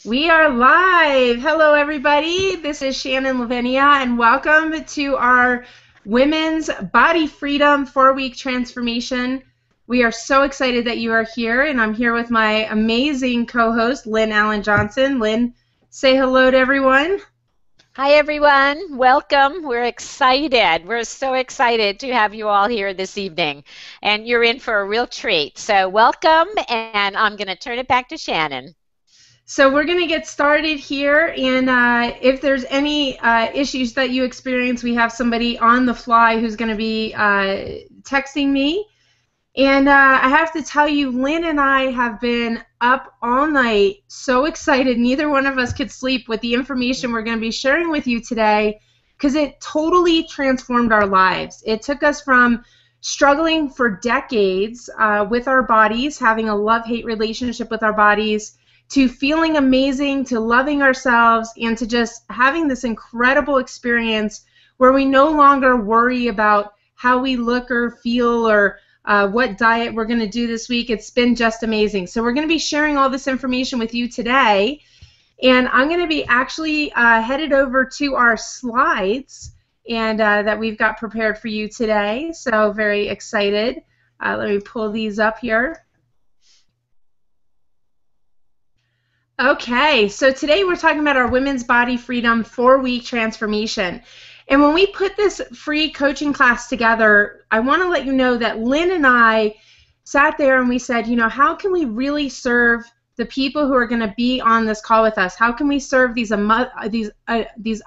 We are live. Hello, everybody. This is Shannon, Lavenia, and welcome to our Women's Body Freedom 4-week transformation. We are so excited that you are here, and I'm here with my amazing co-host, Lynn Allen Johnson. Lynn, say hello to everyone. Hi, everyone. Welcome. We're excited. We're so excited to have you all here this evening. And you're in for a real treat. So welcome, and I'm going to turn it back to Shannon. So we're going to get started here, and if there's any issues that you experience, we have somebody on the fly who's going to be texting me. And I have to tell you, Lynn and I have been up all night, so excited. Neither one of us could sleep with the information we're going to be sharing with you today, because it totally transformed our lives. It took us from struggling for decades with our bodies, having a love-hate relationship with our bodies, to feeling amazing, to loving ourselves, and to just having this incredible experience where we no longer worry about how we look or feel or what diet we're going to do this week. It's been just amazing. So we're going to be sharing all this information with you today. And I'm going to be actually headed over to our slides and that we've got prepared for you today. So very excited. Let me pull these up here. Okay, so today we're talking about our Women's Body Freedom 4-week transformation. And when we put this free coaching class together, I want to let you know that Lynn and I sat there and we said, you know, how can we really serve the people who are going to be on this call with us? How can we serve these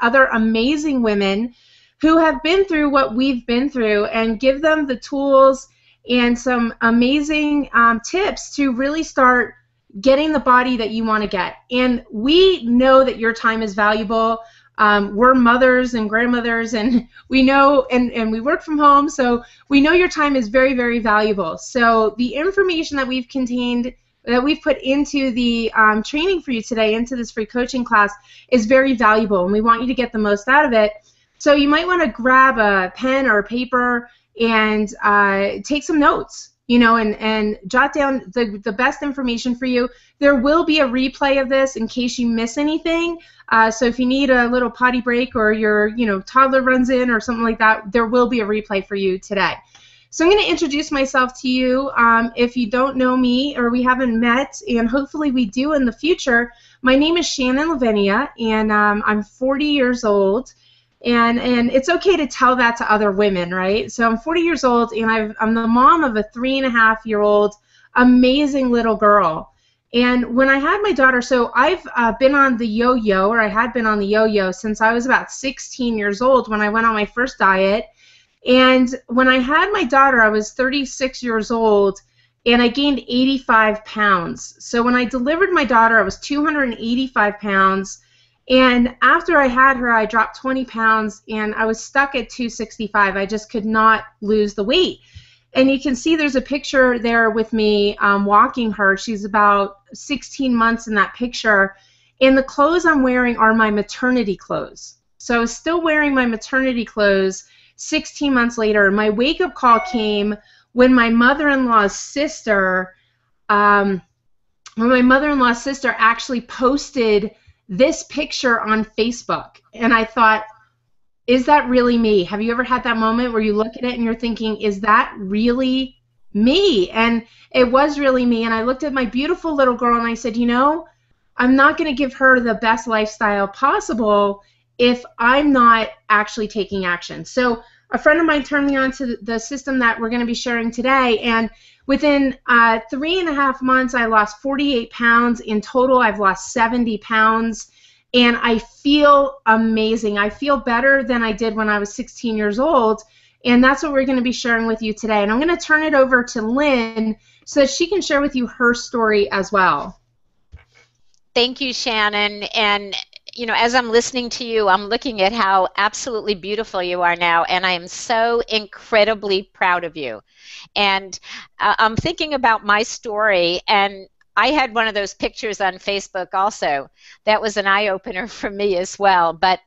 other amazing women who have been through what we've been through and give them the tools and some amazing tips to really start getting the body that you want to get. And we know that your time is valuable. We're mothers and grandmothers, and we know, and we work from home, so we know your time is very, very valuable. So the information that we've put into the training for you today, into this free coaching class, is very valuable, and we want you to get the most out of it. So you might want to grab a pen or a paper and take some notes, you know, and jot down the best information for you. There will be a replay of this in case you miss anything. So if you need a little potty break or your toddler runs in or something like that, there will be a replay for you today. So I'm going to introduce myself to you. If you don't know me or we haven't met, and hopefully we do in the future, my name is Shannon Lavenia, and I'm 40 years old. And it's okay to tell that to other women, right? So I'm 40 years old, and I'm the mom of a 3.5-year-old amazing little girl. And when I had my daughter, so I've been on the yo-yo, or I had been on the yo-yo since I was about 16 years old when I went on my first diet. And when I had my daughter, I was 36 years old, and I gained 85 pounds. So when I delivered my daughter, I was 285 pounds. And after I had her, I dropped 20 pounds, and I was stuck at 265. I just could not lose the weight. And you can see there's a picture there with me walking her. She's about 16 months in that picture. And the clothes I'm wearing are my maternity clothes. So I was still wearing my maternity clothes 16 months later. My wake-up call came when my mother-in-law's sister, actually posted this picture on Facebook. And I thought, is that really me? Have you ever had that moment where you look at it and you're thinking, is that really me? And it was really me. And I looked at my beautiful little girl and I said, you know, I'm not going to give her the best lifestyle possible if I'm not actually taking action. So a friend of mine turned me on to the system that we're going to be sharing today, and within 3.5 months, I lost 48 pounds. In total, I've lost 70 pounds, and I feel amazing. I feel better than I did when I was 16 years old, and that's what we're going to be sharing with you today. And I'm going to turn it over to Lynn so that she can share with you her story as well. Thank you, Shannon. And you know, as I'm listening to you, I'm looking at how absolutely beautiful you are now, and I am so incredibly proud of you. And I'm thinking about my story, and I had one of those pictures on Facebook also. That was an eye opener for me as well. But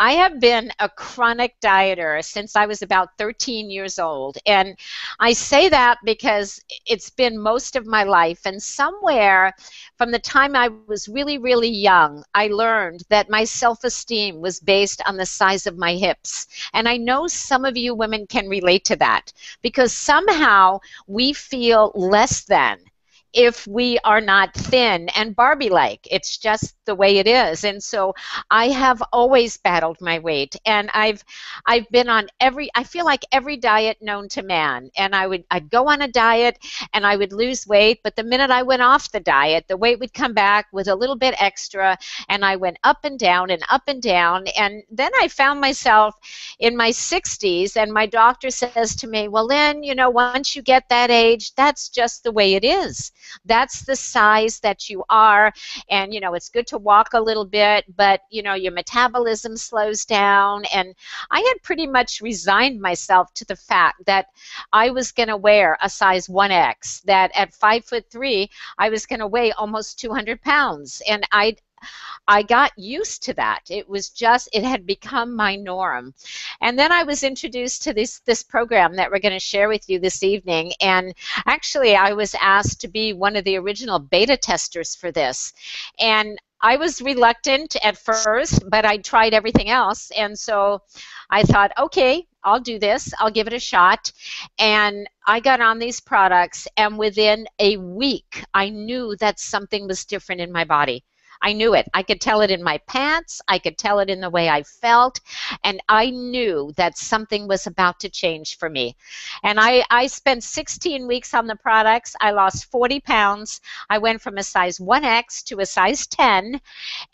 I have been a chronic dieter since I was about 13 years old. And I say that because it's been most of my life. And somewhere from the time I was really, really young, I learned that my self-esteem was based on the size of my hips. And I know some of you women can relate to that because somehow we feel less than if we are not thin and Barbie-like. It's just the way it is. And so I have always battled my weight, and I've been on I feel like every diet known to man. And I'd go on a diet and I would lose weight, but the minute I went off the diet, the weight would come back with a little bit extra, and I went up and down and up and down. And then I found myself in my 60s, and my doctor says to me, well, Lynn, once you get that age, that's just the way it is. That's the size that you are, and it's good to walk a little bit, but your metabolism slows down. And I had pretty much resigned myself to the fact that I was going to wear a size 1X, that at 5'3" I was going to weigh almost 200 pounds. And I got used to that. It had become my norm. And then I was introduced to this program that we're going to share with you this evening. And actually, I was asked to be one of the original beta testers for this. And I was reluctant at first, but I tried everything else. And so I thought, okay, I'll do this. I'll give it a shot. And I got on these products, and within a week, I knew that something was different in my body. I knew it. I could tell it in my pants. I could tell it in the way I felt. And I knew that something was about to change for me. And I spent 16 weeks on the products. I lost 40 pounds. I went from a size 1X to a size 10.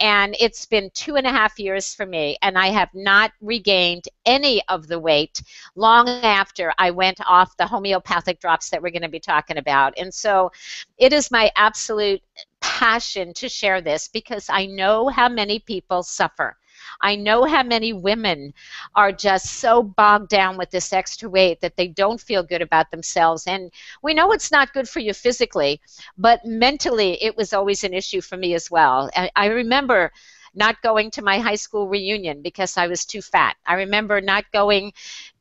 And it's been 2.5 years for me. And I have not regained any of the weight long after I went off the homeopathic drops that we're going to be talking about. And so it is my absolute passion to share this because I know how many people suffer. I know how many women are just so bogged down with this extra weight that they don't feel good about themselves. And we know it's not good for you physically, but mentally it was always an issue for me as well. I remember not going to my high school reunion because I was too fat. I remember not going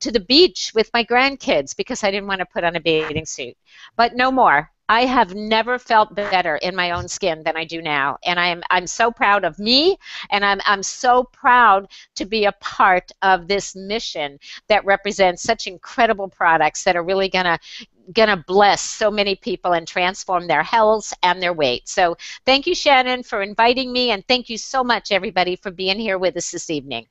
to the beach with my grandkids because I didn't want to put on a bathing suit. But no more. I have never felt better in my own skin than I do now, and I'm so proud of me, and I'm so proud to be a part of this mission that represents such incredible products that are really gonna bless so many people and transform their health and their weight. So thank you, Shannon, for inviting me, and thank you so much, everybody, for being here with us this evening.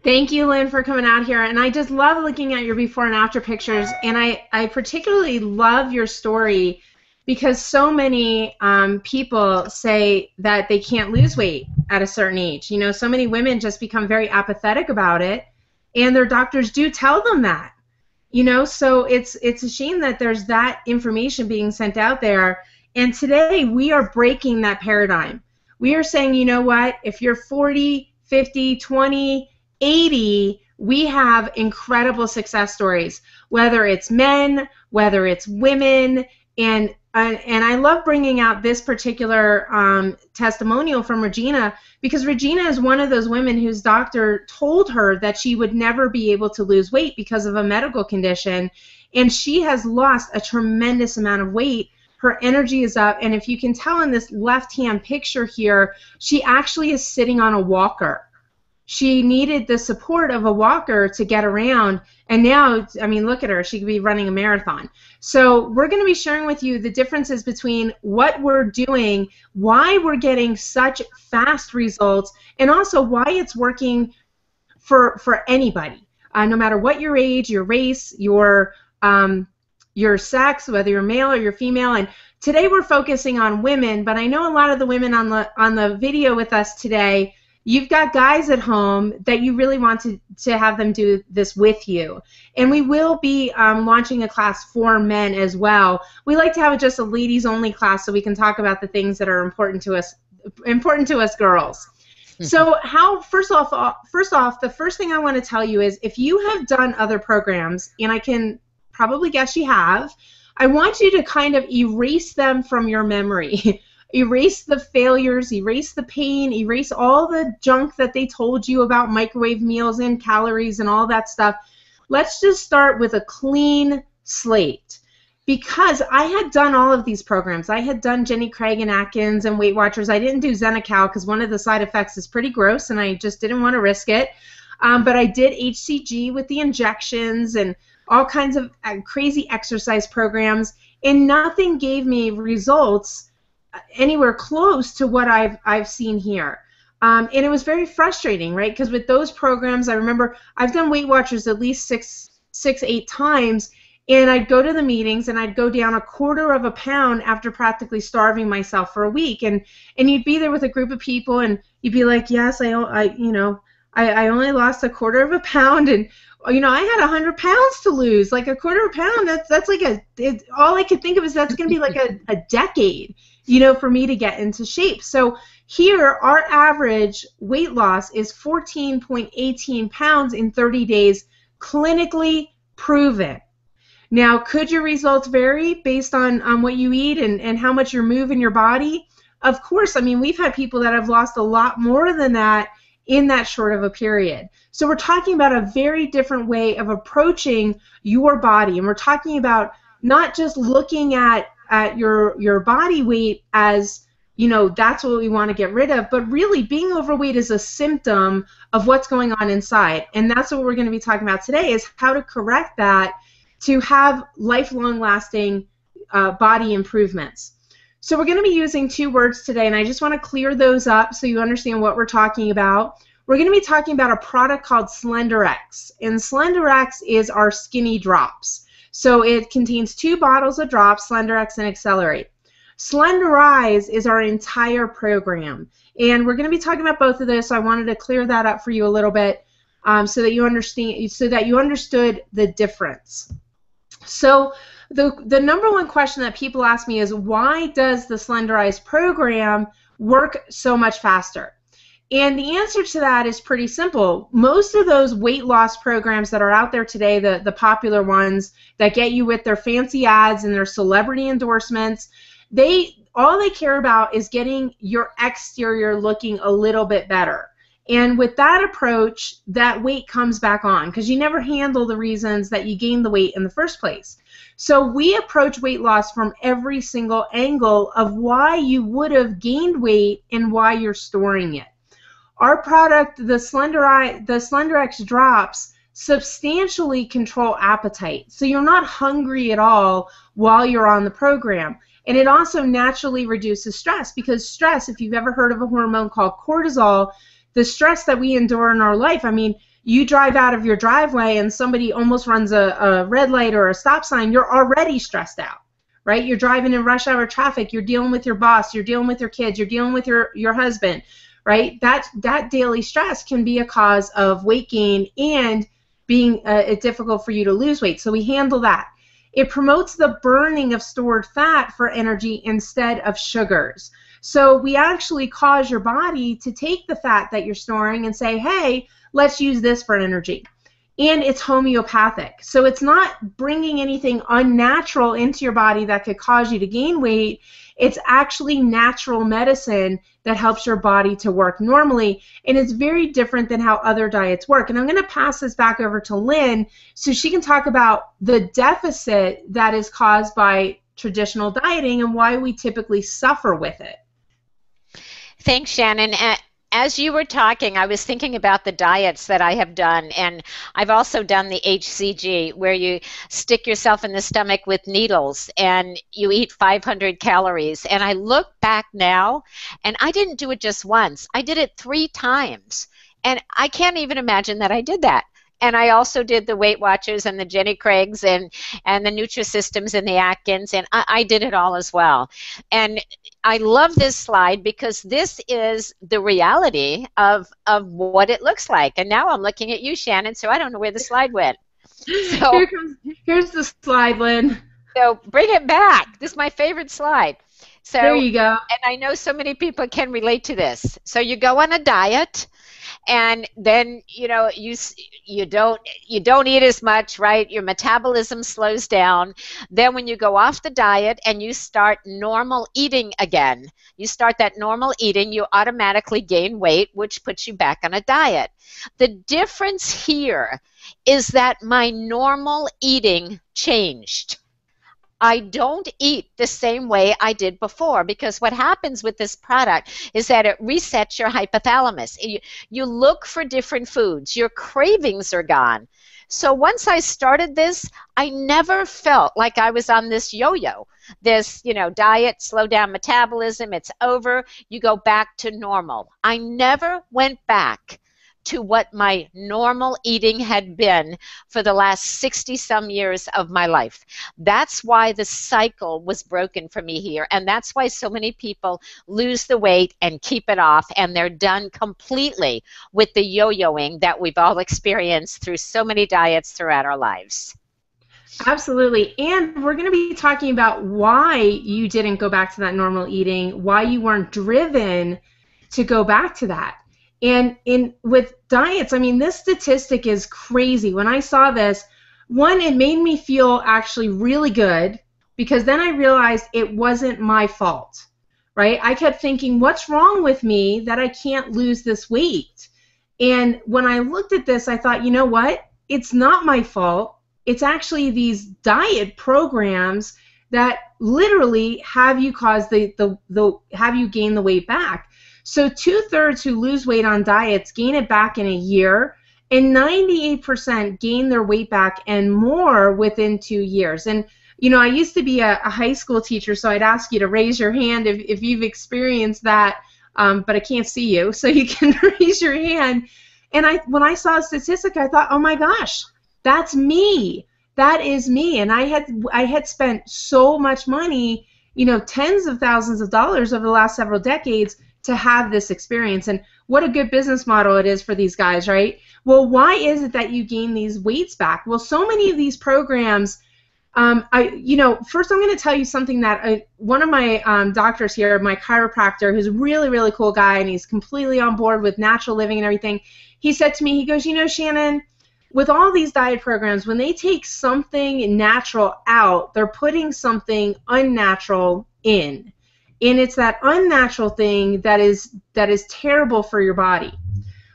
Thank you, Lynn, for coming out here. And I just love looking at your before and after pictures. And I particularly love your story because so many people say that they can't lose weight at a certain age. So many women just become very apathetic about it, and their doctors do tell them that. So it's a shame that there's that information being sent out there. And today we are breaking that paradigm. We are saying, you know what, if you're 40, 50, 20, 80, we have incredible success stories, whether it's men, whether it's women, and I love bringing out this particular testimonial from Regina because Regina is one of those women whose doctor told her that she would never be able to lose weight because of a medical condition, and she has lost a tremendous amount of weight. Her energy is up, and if you can tell in this left-hand picture here, she actually is sitting on a walker. She needed the support of a walker to get around, and now, I mean, look at her. She could be running a marathon. So we're going to be sharing with you the differences between what we're doing, why we're getting such fast results, and also why it's working for anybody, no matter what your age, your race, your sex, whether you're male or you're female. And today we're focusing on women, but I know a lot of the women on the video with us today, you've got guys at home that you really want to have them do this with you. And we will be launching a class for men as well. We like to have just a ladies-only class so we can talk about the things that are important to us girls. So first off, the first thing I want to tell you is if you have done other programs, and I can probably guess you have, I want you to kind of erase them from your memory. Erase the failures, erase the pain, erase all the junk that they told you about microwave meals and calories and all that stuff. Let's just start with a clean slate. Because I had done all of these programs. I had done Jenny Craig and Atkins and Weight Watchers. I didn't do Xenical because one of the side effects is pretty gross and I just didn't want to risk it. But I did HCG with the injections and all kinds of crazy exercise programs, and nothing gave me results anywhere close to what I've seen here. And it was very frustrating, right? Because with those programs, I remember I've done Weight Watchers at least six, 8 times, and I'd go to the meetings and I'd go down 1/4 of a pound after practically starving myself for a week. And you'd be there with a group of people and you'd be like, yes, I only lost 1/4 of a pound, and I had 100 pounds to lose. Like 1/4 of a pound, that's like all I could think of is that's going to be like a decade, for me to get into shape. So here, our average weight loss is 14.18 pounds in 30 days, clinically proven. Now, could your results vary based on what you eat and how much you move in your body? Of course. I mean, we've had people that have lost a lot more than that in that short of a period. So we're talking about a very different way of approaching your body, and we're talking about not just looking at your body weight as, that's what we want to get rid of, but really being overweight is a symptom of what's going on inside. And that's what we're going to be talking about today, is how to correct that to have lifelong lasting body improvements. So we're going to be using 2 words today, and I just want to clear those up so you understand what we're talking about. We're going to be talking about a product called SlenderX, and SlenderX is our skinny drops. So it contains 2 bottles of drops, SlenderX and Accelerate. Slenderize is our entire program, and we're going to be talking about both of those, so I wanted to clear that up for you a little bit so that you understood the difference. So the number one question that people ask me is, why does the Slenderize program work so much faster? And the answer to that is pretty simple. Most of those weight loss programs that are out there today, the popular ones that get you with their fancy ads and their celebrity endorsements, all they care about is getting your exterior looking a little bit better. And with that approach, that weight comes back on because you never handle the reasons that you gained the weight in the first place. So we approach weight loss from every single angle of why you would have gained weight and why you're storing it. Our product, the SlenderX drops, substantially control appetite. So you're not hungry at all while you're on the program. And it also naturally reduces stress, because stress, if you've ever heard of a hormone called cortisol, the stress that we endure in our life, I mean, you drive out of your driveway and somebody almost runs a red light or a stop sign, you're already stressed out, right? You're driving in rush hour traffic, you're dealing with your boss, you're dealing with your kids, you're dealing with your husband, right? That daily stress can be a cause of weight gain and being difficult for you to lose weight. So we handle that. It promotes the burning of stored fat for energy instead of sugars. So we actually cause your body to take the fat that you're storing and say, hey, let's use this for energy. And it's homeopathic. So it's not bringing anything unnatural into your body that could cause you to gain weight. It's actually natural medicine that helps your body to work normally. And it's very different than how other diets work. And I'm going to pass this back over to Lynn so she can talk about the deficit that is caused by traditional dieting and why we typically suffer with it. Thanks, Shannon. As you were talking, I was thinking about the diets that I have done, and I've also done the HCG, where you stick yourself in the stomach with needles and you eat 500 calories. And I look back now, and I didn't do it just once. I did it 3 times, and I can't even imagine that I did that. And I also did the Weight Watchers and the Jenny Craigs and the Nutrisystems and the Atkins, and I did it all as well. And I love this slide because this is the reality of what it looks like. And now I'm looking at you, Shannon, so I don't know where the slide went. So here's the slide, Lynn. So bring it back. This is my favorite slide. So there you go. And I know so many people can relate to this. So you go on a diet, And then, you don't eat as much, right? Your metabolism slows down. Then when you go off the diet and you start normal eating again, you start that normal eating, you automatically gain weight, which puts you back on a diet. The difference here is that my normal eating changed. I don't eat the same way I did before, because what happens with this product is that it resets your hypothalamus. You look for different foods. Your cravings are gone. So once I started this, I never felt like I was on this yo-yo. This, diet, slow down metabolism, it's over, you go back to normal. I never went back to what my normal eating had been for the last 60 some years of my life. That's why the cycle was broken for me here. And that's why so many people lose the weight and keep it off, and they're done completely with the yo-yoing that we've all experienced through so many diets throughout our lives. Absolutely. And we're going to be talking about why you didn't go back to that normal eating, why you weren't driven to go back to that. And with diets, I mean, this statistic is crazy. When I saw this, one, it made me feel actually really good, because then I realized it wasn't my fault, right? I kept thinking, what's wrong with me that I can't lose this weight? And when I looked at this, I thought, you know what? It's not my fault. It's actually these diet programs that literally have you cause have you gain the weight back. So 2/3 who lose weight on diets gain it back in a year, and 98% gain their weight back and more within 2 years. And, I used to be a high school teacher, so I'd ask you to raise your hand if you've experienced that, but I can't see you, so you can raise your hand. And when I saw a statistic, I thought, oh my gosh, that's me. That is me. And I had spent so much money, tens of thousands of dollars over the last several decades to have this experience. And what a good business model it is for these guys, right? Well, why is it that you gain these weights back? Well, so many of these programs, first I'm going to tell you something that one of my doctors here, my chiropractor, who's a really, really cool guy, and he's completely on board with natural living and everything, he said to me, he goes, Shannon, with all these diet programs, when they take something natural out, they're putting something unnatural in. And it's that unnatural thing that is terrible for your body.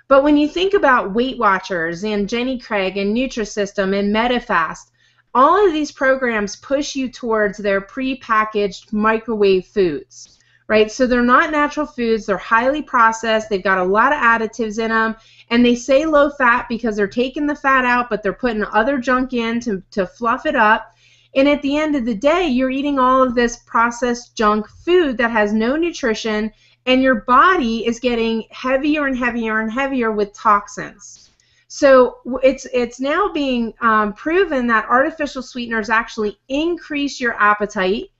But when you think about Weight Watchers and Jenny Craig and Nutrisystem and MetaFast, all of these programs push you towards their pre-packaged microwave foods, right? So they're not natural foods. They're highly processed. They've got a lot of additives in them. And they say low fat because they're taking the fat out, but they're putting other junk in to fluff it up. And at the end of the day, you're eating all of this processed junk food that has no nutrition, and your body is getting heavier and heavier and heavier with toxins. So it's now being proven that artificial sweeteners actually increase your appetite.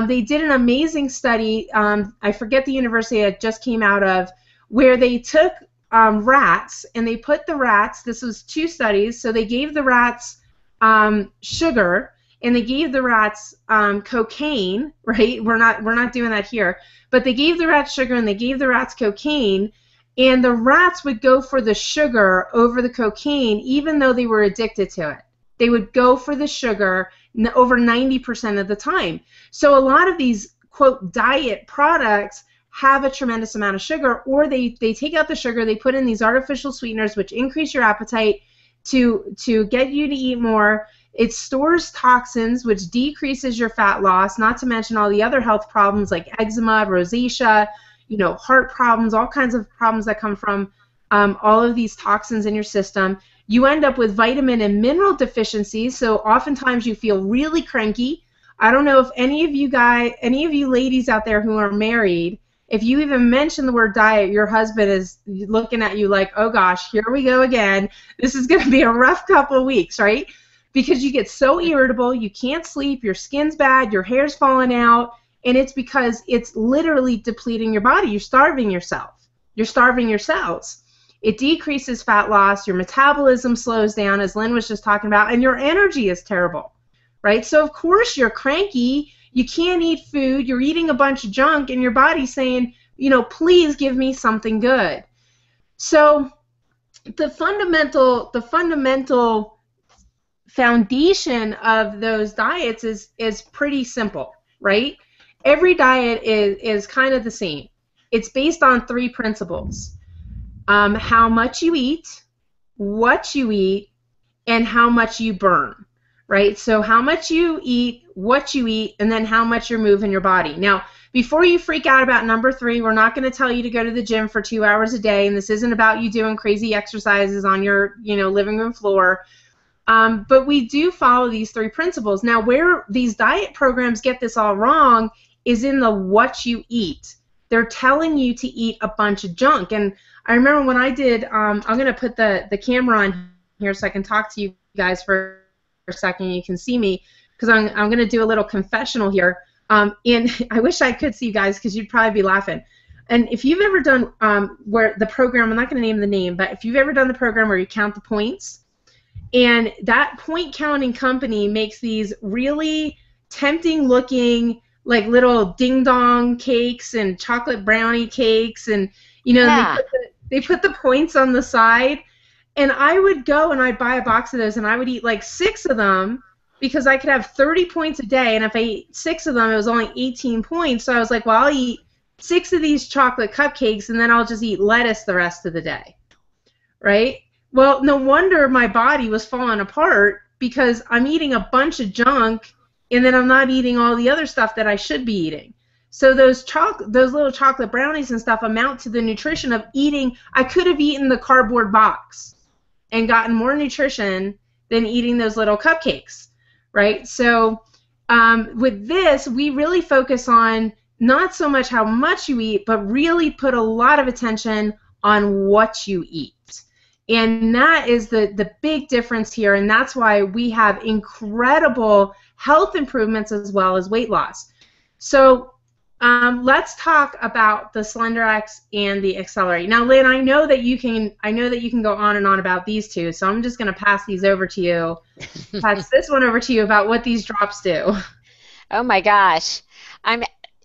They did an amazing study, I forget the university it just came out of, where they took rats, and they put the rats, this was 2 studies, so they gave the rats sugar, and they gave the rats cocaine, right? We're not doing that here. But they gave the rats sugar and they gave the rats cocaine, and the rats would go for the sugar over the cocaine even though they were addicted to it. They would go for the sugar over 90% of the time. So a lot of these, quote, diet products have a tremendous amount of sugar, or they take out the sugar, they put in these artificial sweeteners which increase your appetite to get you to eat more. It stores toxins, which decreases your fat loss, not to mention all the other health problems like eczema, rosacea, heart problems, all kinds of problems that come from all of these toxins in your system. You end up with vitamin and mineral deficiencies, so oftentimes you feel really cranky. I don't know if any of you ladies out there who are married, if you even mention the word diet, your husband is looking at you like, oh gosh, here we go again. This is going to be a rough couple of weeks, right? Because you get so irritable, you can't sleep, your skin's bad, your hair's falling out, and it's because it's literally depleting your body. You're starving yourself. You're starving your cells. It decreases fat loss, your metabolism slows down, as Lynn was just talking about, and your energy is terrible, right? So of course you're cranky, you can't eat food, you're eating a bunch of junk, and your body's saying, please give me something good. So the fundamental foundation of those diets is pretty simple, right? Every diet is kind of the same. It's based on three principles: how much you eat, what you eat, and how much you burn, right? So how much you eat, what you eat, and then how much you're moving your body. Now, before you freak out about number 3, we're not going to tell you to go to the gym for 2 hours a day, and this isn't about you doing crazy exercises on your, living room floor. But we do follow these three principles. Now, where these diet programs get this all wrong is in the what you eat. They're telling you to eat a bunch of junk. And I remember when I did, I'm going to put the camera on here so I can talk to you guys for a second. You can see me because I'm going to do a little confessional here. And I wish I could see you guys because you'd probably be laughing. And if you've ever done where the program, I'm not going to name the name, but if you've ever done the program where you count the points, and that point counting company makes these really tempting looking like little ding dong cakes and chocolate brownie cakes, and Yeah. they put the points on the side, and I would go and I'd buy a box of those and I would eat like 6 of them because I could have 30 points a day, and if I ate 6 of them it was only 18 points. So I was like, well, I'll eat 6 of these chocolate cupcakes and then I'll just eat lettuce the rest of the day, right? Well, no wonder my body was falling apart because I'm eating a bunch of junk and then I'm not eating all the other stuff that I should be eating. So those little chocolate brownies and stuff amount to the nutrition of eating. I could have eaten the cardboard box and gotten more nutrition than eating those little cupcakes, right? So with this, we really focus on not so much how much you eat, but really put a lot of attention on what you eat. And that is the big difference here, and that's why we have incredible health improvements as well as weight loss. So let's talk about the SlenderX and the Accelerate. Now, Lynn, I know that you can go on and on about these two, so I'm just going to pass these over to you. Pass this one over to you about what these drops do. Oh my gosh.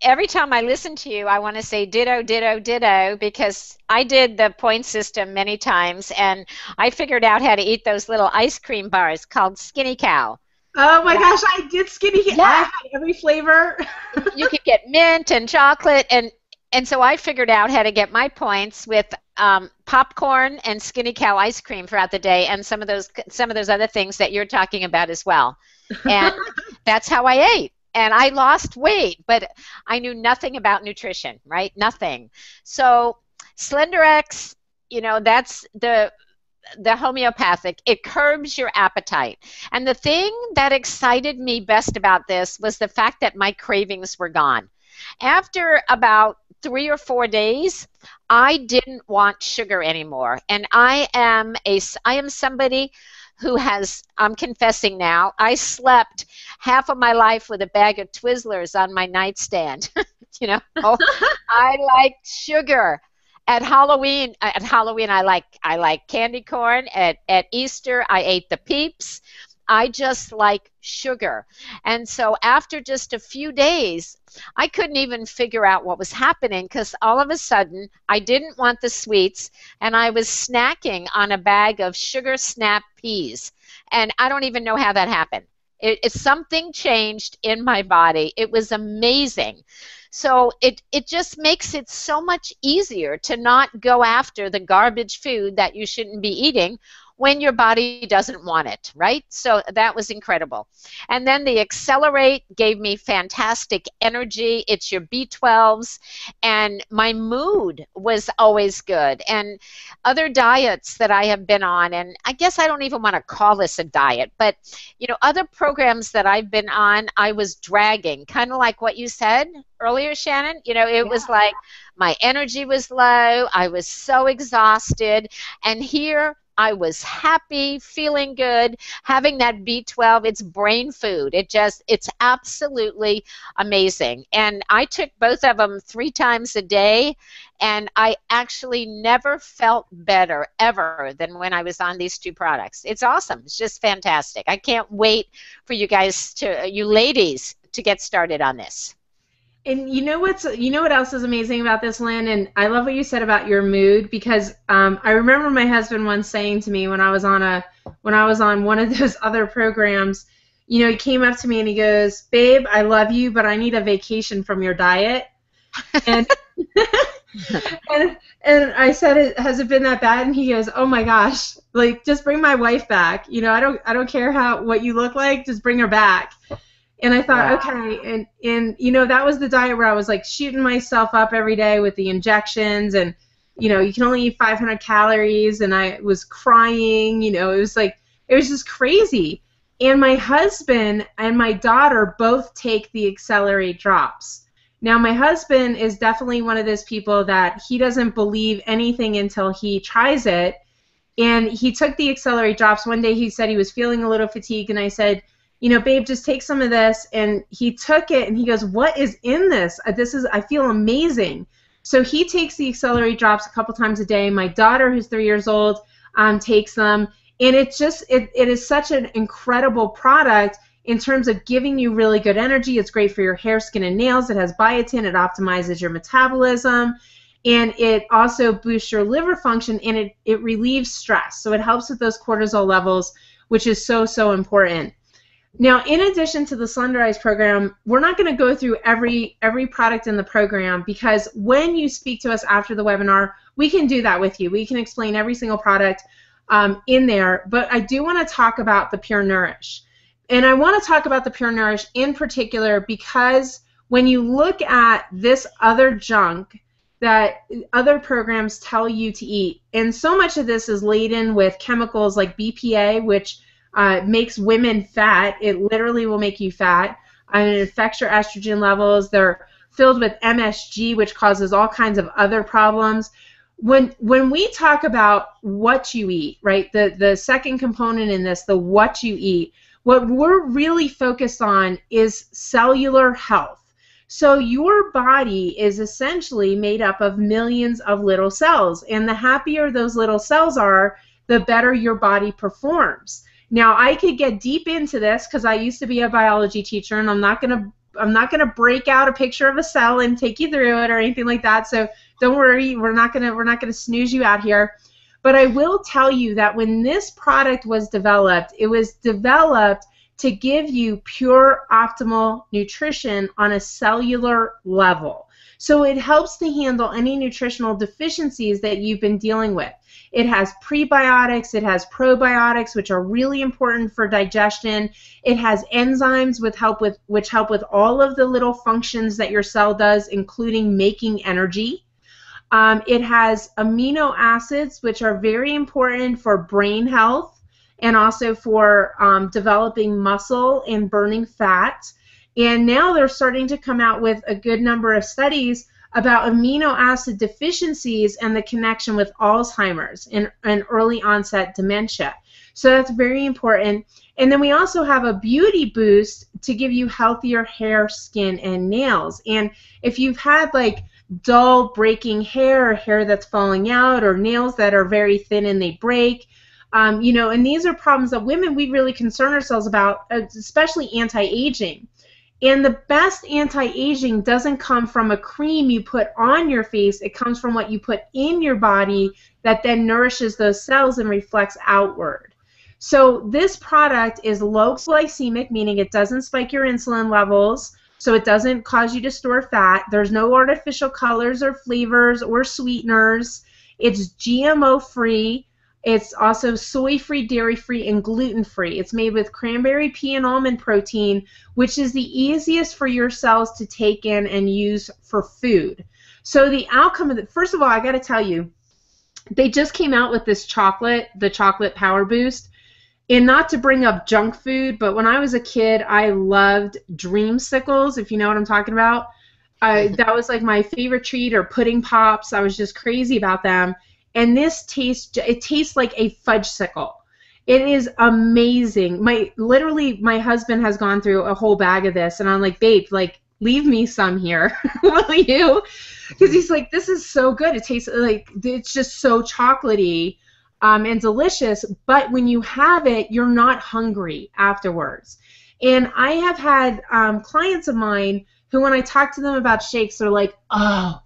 Every time I listen to you, I want to say ditto, ditto, ditto, because I did the point system many times, and I figured out how to eat those little ice cream bars called Skinny Cow. Oh my gosh, I did Skinny Cow. Yeah. I had every flavor. You could get mint and chocolate, and so I figured out how to get my points with popcorn and Skinny Cow ice cream throughout the day, and some of those other things that you're talking about as well. And that's how I ate. And I lost weight, but I knew nothing about nutrition, right? Nothing. So SlenderX, that's the homeopathic. It curbs your appetite. And the thing that excited me best about this was the fact that my cravings were gone. After about 3 or 4 days, I didn't want sugar anymore. And I am somebody who I'm confessing now, I slept half of my life with a bag of Twizzlers on my nightstand. I like sugar. At Halloween, I like candy corn. At Easter, I ate the Peeps. I just like sugar. And so after just a few days, I couldn't even figure out what was happening because all of a sudden I didn't want the sweets and I was snacking on a bag of sugar snap peas. And I don't even know how that happened. Something changed in my body. It was amazing. So it just makes it so much easier to not go after the garbage food that you shouldn't be eating when your body doesn't want it, right? So that was incredible. And then the Accelerate gave me fantastic energy. It's your B12s, and my mood was always good. And other diets that I have been on, and I guess I don't even want to call this a diet, but other programs that I've been on, I was dragging, kind of like what you said earlier, Shannon. It was like my energy was low. I was so exhausted. And here I was happy, feeling good, having that B12. It's brain food. It's absolutely amazing. And I took both of them 3 times a day, and I actually never felt better ever than when I was on these 2 products. It's awesome. It's just fantastic. I can't wait for you ladies to get started on this. And you know what else is amazing about this, Lynn? And I love what you said about your mood, because I remember my husband once saying to me when I was on one of those other programs, he came up to me and he goes, "Babe, I love you, but I need a vacation from your diet." And and I said, Has it been that bad? And he goes, "Oh my gosh, like just bring my wife back. I don't care what you look like, just bring her back." And I thought, Wow. okay, and that was the diet where I was like shooting myself up every day with the injections, and you can only eat 500 calories, and I was crying. It was just crazy. And my husband and my daughter both take the Accelerate drops. Now, my husband is definitely one of those people that he doesn't believe anything until he tries it. And he took the Accelerate drops. One day he said he was feeling a little fatigued, and I said, "Babe, just take some of this." And he took it, and he goes, "What is in this? I feel amazing." So he takes the Accelerate drops a couple times a day. My daughter, who's 3 years old, takes them. And it is such an incredible product in terms of giving you really good energy. It's great for your hair, skin, and nails. It has biotin. It optimizes your metabolism. And it also boosts your liver function, and it relieves stress. So it helps with those cortisol levels, which is so, so important. Now, in addition to the Slenderize program, we're not going to go through every product in the program, because when you speak to us after the webinar, we can do that with you. We can explain every single product in there. But I do want to talk about the Pure Nourish. And I want to talk about the Pure Nourish in particular because when you look at this other junk that other programs tell you to eat, and so much of this is laden with chemicals like BPA, which makes women fat. It literally will make you fat. And it affects your estrogen levels. They're filled with MSG, which causes all kinds of other problems. When we talk about what you eat, right, the second component in this, the what you eat, what we're really focused on is cellular health. So your body is essentially made up of millions of little cells, and the happier those little cells are, the better your body performs. Now, I could get deep into this because I used to be a biology teacher, and I'm not gonna break out a picture of a cell and take you through it or anything like that. So don't worry, we're not gonna snooze you out here. But I will tell you that when this product was developed, it was developed to give you pure optimal nutrition on a cellular level. So it helps to handle any nutritional deficiencies that you've been dealing with. It has prebiotics, it has probiotics, which are really important for digestion. It has enzymes which help with all of the little functions that your cell does, including making energy. It has amino acids, which are very important for brain health and also for developing muscle and burning fat. And now they're starting to come out with a good number of studies about amino acid deficiencies and the connection with Alzheimer's and early onset dementia. So that's very important. And then we also have a beauty boost to give you healthier hair, skin, and nails. And if you've had like dull breaking hair, or hair that's falling out, or nails that are very thin and they break, and these are problems that women, we really concern ourselves about, especially anti-aging. And the best anti-aging doesn't come from a cream you put on your face. It comes from what you put in your body that then nourishes those cells and reflects outward. So this product is low glycemic, meaning it doesn't spike your insulin levels, so it doesn't cause you to store fat. There's no artificial colors or flavors or sweeteners. It's GMO-free. It's also soy-free, dairy-free, and gluten-free. It's made with cranberry, pea, and almond protein, which is the easiest for your cells to take in and use for food. So the outcome of it, first of all, I got to tell you, they just came out with this chocolate, the chocolate power boost. And not to bring up junk food, but when I was a kid, I loved dreamsicles, if you know what I'm talking about. That was like my favorite treat, or pudding pops. I was just crazy about them. And this tastes like a fudgesicle. It is amazing. Literally, my husband has gone through a whole bag of this, and I'm like, babe, like, leave me some here, will you? Because he's like, this is so good. It tastes like, it's just so chocolatey and delicious, but when you have it, you're not hungry afterwards. And I have had clients of mine who, when I talk to them about shakes, they're like, oh,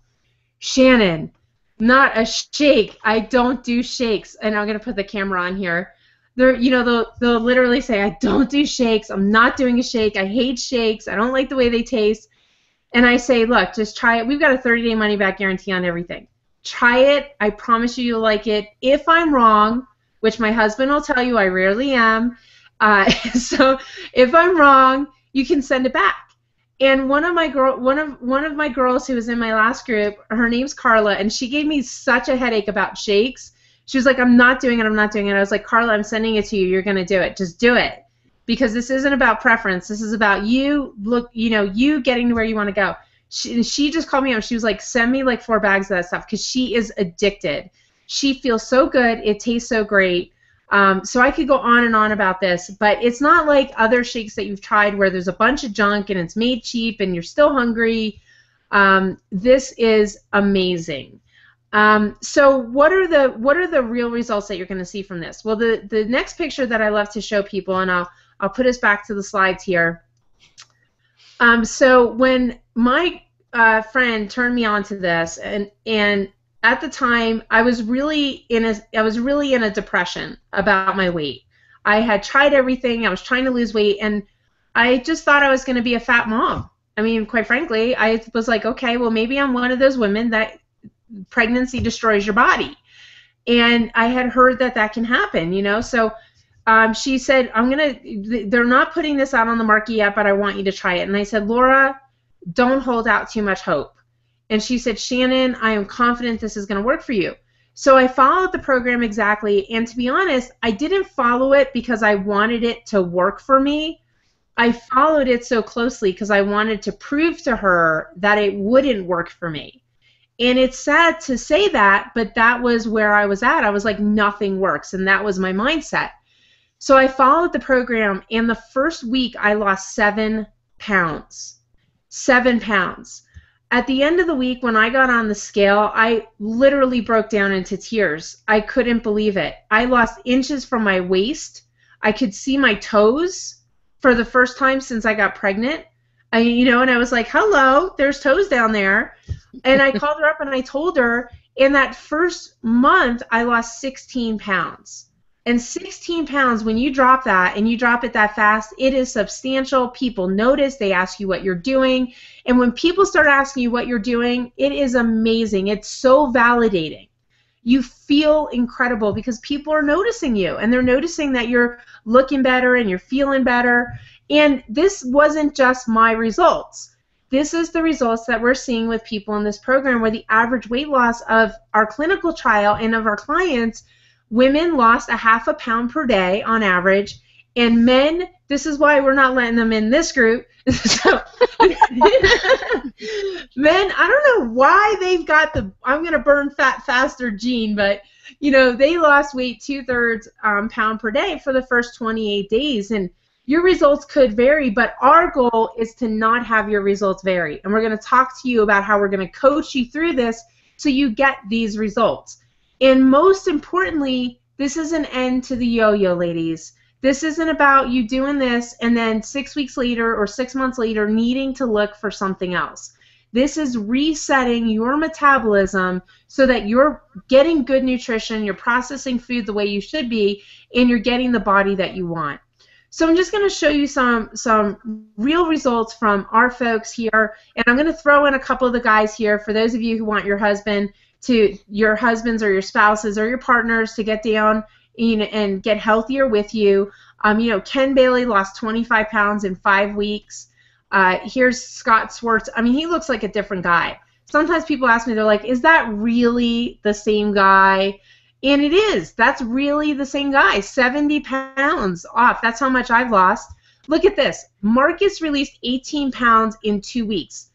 Shannon, not a shake. I don't do shakes. And I'm going to put the camera on here. They'll literally say, I don't do shakes. I'm not doing a shake. I hate shakes. I don't like the way they taste. And I say, look, just try it. We've got a 30-day money-back guarantee on everything. Try it. I promise you'll like it. If I'm wrong, which my husband will tell you I rarely am, so if I'm wrong, you can send it back. And one of my girls who was in my last group, her name's Carla, and she gave me such a headache about shakes. She was like, I'm not doing it. I was like, Carla, I'm sending it to you. You're going to do it. Just do it. Because this isn't about preference. This is about you getting to where you want to go. She just called me up. She was like, send me like 4 bags of that stuff, because she is addicted. She feels so good. It tastes so great. So I could go on and on about this, but it's not like other shakes that you've tried where there's a bunch of junk and it's made cheap and you're still hungry. This is amazing. So what are the real results that you're going to see from this? Well, the next picture that I love to show people, and I'll put us back to the slides here. So when my friend turned me on to this, and at the time, I was really in a depression about my weight. I had tried everything. I was trying to lose weight, and I just thought I was going to be a fat mom. I mean, quite frankly, I was like, okay, well, maybe I'm one of those women that pregnancy destroys your body. And I had heard that can happen, So she said, they're not putting this out on the market yet, but I want you to try it. And I said, Laura, don't hold out too much hope. And she said, Shannon, I am confident this is going to work for you. So I followed the program exactly, and to be honest, I didn't follow it because I wanted it to work for me. I followed it so closely because I wanted to prove to her that it wouldn't work for me. And it's sad to say that, but that was where I was at. I was like, nothing works, and that was my mindset. So I followed the program, and the first week I lost 7 pounds. 7 pounds. At the end of the week, when I got on the scale, I literally broke down into tears. I couldn't believe it. I lost inches from my waist. I could see my toes for the first time since I got pregnant. And I was like, hello, there's toes down there. And I called her up and I told her, in that first month, I lost 16 pounds. And 16 pounds, when you drop that and you drop it that fast, it is substantial. People notice. They ask you what you're doing. And when people start asking you what you're doing, it is amazing. It's so validating. You feel incredible because people are noticing you, and they're noticing that you're looking better and you're feeling better. And this wasn't just my results. This is the results that we're seeing with people in this program, where the average weight loss of our clinical trial and of our clients, women lost 0.5 pound per day on average, and men, this is why we're not letting them in this group. So, men, I don't know why they've got the I'm going to burn fat faster gene, but they lost weight 2/3 pound per day for the first 28 days. And your results could vary, but our goal is to not have your results vary. And we're going to talk to you about how we're going to coach you through this so you get these results. And most importantly, this is an end to the yo-yo, ladies. This isn't about you doing this and then 6 weeks later or 6 months later needing to look for something else. This is resetting your metabolism so that you're getting good nutrition, you're processing food the way you should be, and you're getting the body that you want. So I'm just going to show you some real results from our folks here, and I'm going to throw in a couple of the guys here for those of you who want your husbands or your spouses or your partners to get down and get healthier with you. Ken Bailey lost 25 pounds in 5 weeks. Here's Scott Swartz. I mean, he looks like a different guy. Sometimes people ask me, they're like, is that really the same guy? And it is. That's really the same guy. 70 pounds off. That's how much I've lost. Look at this. Marcus released 18 pounds in 2 weeks.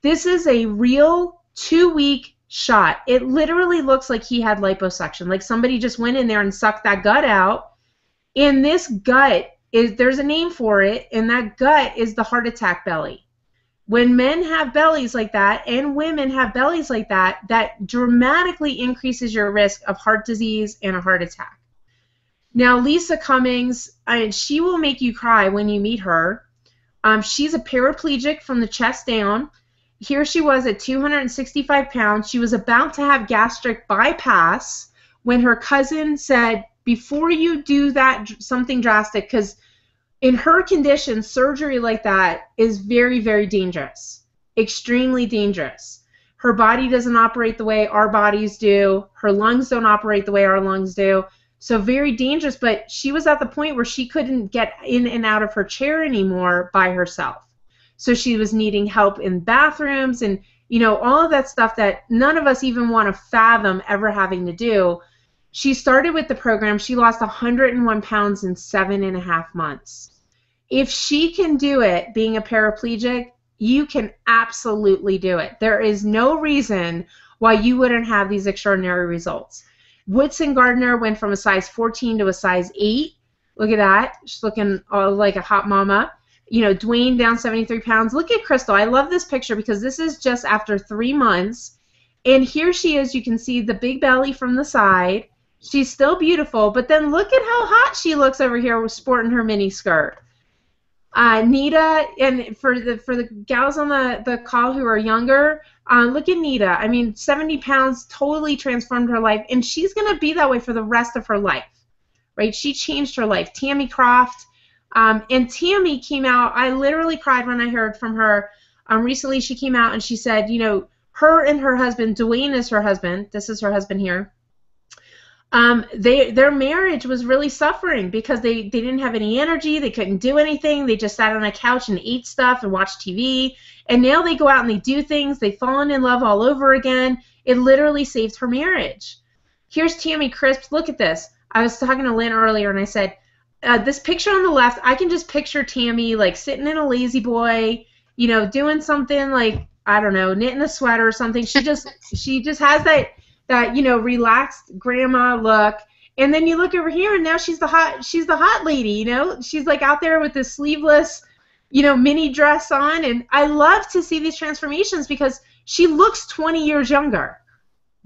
This is a real 2-week shot. It literally looks like he had liposuction, like somebody just went in there and sucked that gut out. And this gut there's a name for it, and that gut is the heart attack belly. When men have bellies like that and women have bellies like that, that dramatically increases your risk of heart disease and a heart attack. Now, Lisa Cummings, she will make you cry when you meet her. She's a paraplegic from the chest down. Here she was at 265 pounds. She was about to have gastric bypass when her cousin said, before you do that, something drastic, because in her condition, surgery like that is very, very dangerous, extremely dangerous. Her body doesn't operate the way our bodies do. Her lungs don't operate the way our lungs do. So very dangerous, but she was at the point where she couldn't get in and out of her chair anymore by herself. So she was needing help in bathrooms and, all of that stuff that none of us even want to fathom ever having to do. She started with the program. She lost 101 pounds in 7.5 months. If she can do it being a paraplegic, you can absolutely do it. There is no reason why you wouldn't have these extraordinary results. Woodson Gardner went from a size 14 to a size 8. Look at that. She's looking like a hot mama. Dwayne down 73 pounds. Look at Crystal. I love this picture because this is just after 3 months. And here she is. You can see the big belly from the side. She's still beautiful, but then look at how hot she looks over here with sporting her mini skirt. Nita, and for the gals on the call who are younger, look at Nita. I mean, 70 pounds totally transformed her life, and she's going to be that way for the rest of her life, right? She changed her life. Tammy Croft, and Tammy came out. I literally cried when I heard from her. Recently, she came out and she said, her and her husband, Dwayne is her husband. This is her husband here. Their marriage was really suffering because they didn't have any energy. They couldn't do anything. They just sat on a couch and ate stuff and watched TV. And now they go out and they do things. They've fallen in love all over again. It literally saved her marriage. Here's Tammy Crisp. Look at this. I was talking to Lynn earlier and I said, this picture on the left, I can just picture Tammy like sitting in a lazy boy, doing something like, I don't know, knitting a sweater or something. She just has that relaxed grandma look. And then you look over here and now she's the hot lady, She's like out there with this sleeveless, mini dress on. And I love to see these transformations because she looks 20 years younger.